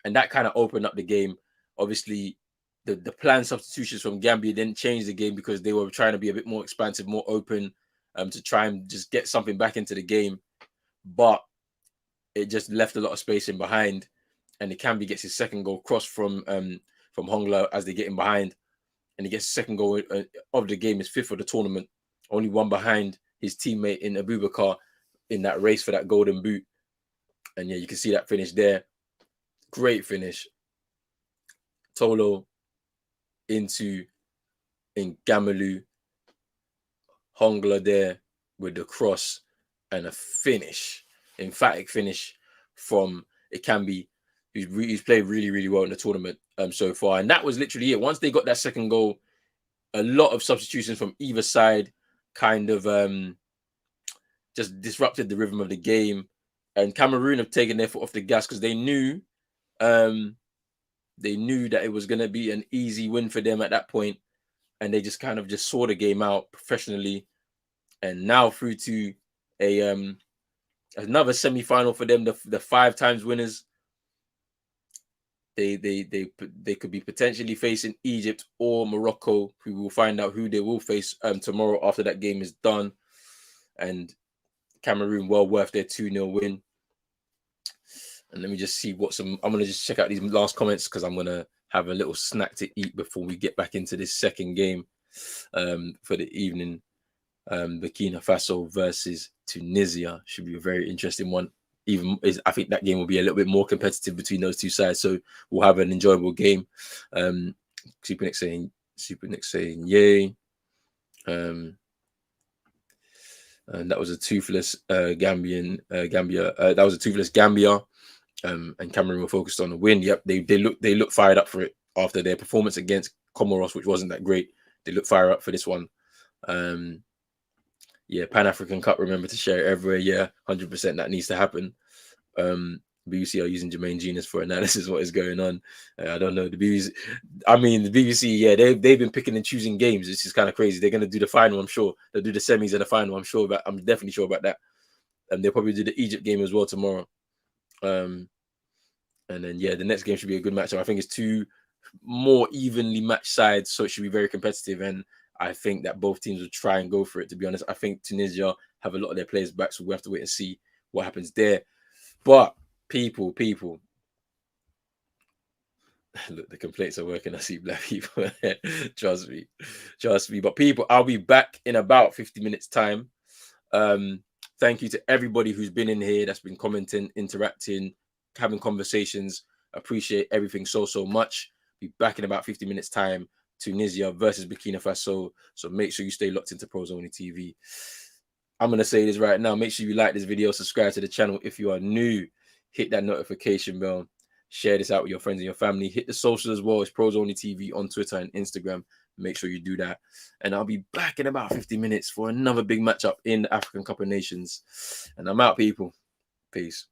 And that kind of opened up the game. Obviously, the planned substitutions from Gambia didn't change the game because they were trying to be a bit more expansive, more open. to try and just get something back into the game, but it just left a lot of space in behind, and the Cambi gets his second goal crossed from Hongla as they get in behind, and he gets his second goal of the game, his fifth of the tournament, only one behind his teammate in Abubakar in that race for that golden boot. And yeah, you can see that finish there. Great finish. Tolo into Ngamalu. Hongla there with the cross and a finish, emphatic finish from Ikambi, who's played really, really well in the tournament so far. And that was literally it. Once they got that second goal, a lot of substitutions from either side kind of just disrupted the rhythm of the game. And Cameroon have taken their foot off the gas because they knew that it was going to be an easy win for them at that point. And they just kind of just saw the game out professionally. And now through to another semi-final for them, the 5 times winners. They could be potentially facing Egypt or Morocco, who will find out who they will face tomorrow after that game is done. And Cameroon well worth their 2-0 win. And let me just see I'm going to just check out these last comments because I'm going to have a little snack to eat before we get back into this second game for the evening. Burkina Faso versus Tunisia should be a very interesting one. I think that game will be a little bit more competitive between those two sides, so we'll have an enjoyable game. Super Nick saying yay. And that was a toothless Gambia. That was a toothless Gambia. And Cameroon were focused on the win. Yep, they look fired up for it after their performance against Comoros, which wasn't that great. They look fired up for this one. Yeah, Pan-African Cup, remember to share it everywhere. Yeah, 100% that needs to happen. BBC are using Jermaine Genius for analysis. What is going on? I don't know. The BBC, yeah, they've been picking and choosing games. This is kind of crazy. They're going to do the final, I'm sure. They'll do the semis and the final, I'm definitely sure about that. And they'll probably do the Egypt game as well tomorrow. And then, yeah, the next game should be a good matchup. I think it's 2 more evenly matched sides, so it should be very competitive. And I think that both teams will try and go for it, to be honest. I think Tunisia have a lot of their players back, so we have to wait and see what happens there. But people, look, the complaints are working. I see black people. Trust me. But people, I'll be back in about 50 minutes time. Thank you to everybody who's been in here, that's been commenting, interacting, having conversations. Appreciate everything so much. Be back in about 50 minutes time. Tunisia versus Burkina Faso. So make sure you stay locked into Pros Only TV. I'm going to say this right now. Make sure you like this video, subscribe to the channel if you are new. Hit that notification bell. Share this out with your friends and your family. Hit the social as well. It's Pros Only TV on Twitter and Instagram. Make sure you do that. And I'll be back in about 50 minutes for another big matchup in the African Cup of Nations. And I'm out, people. Peace.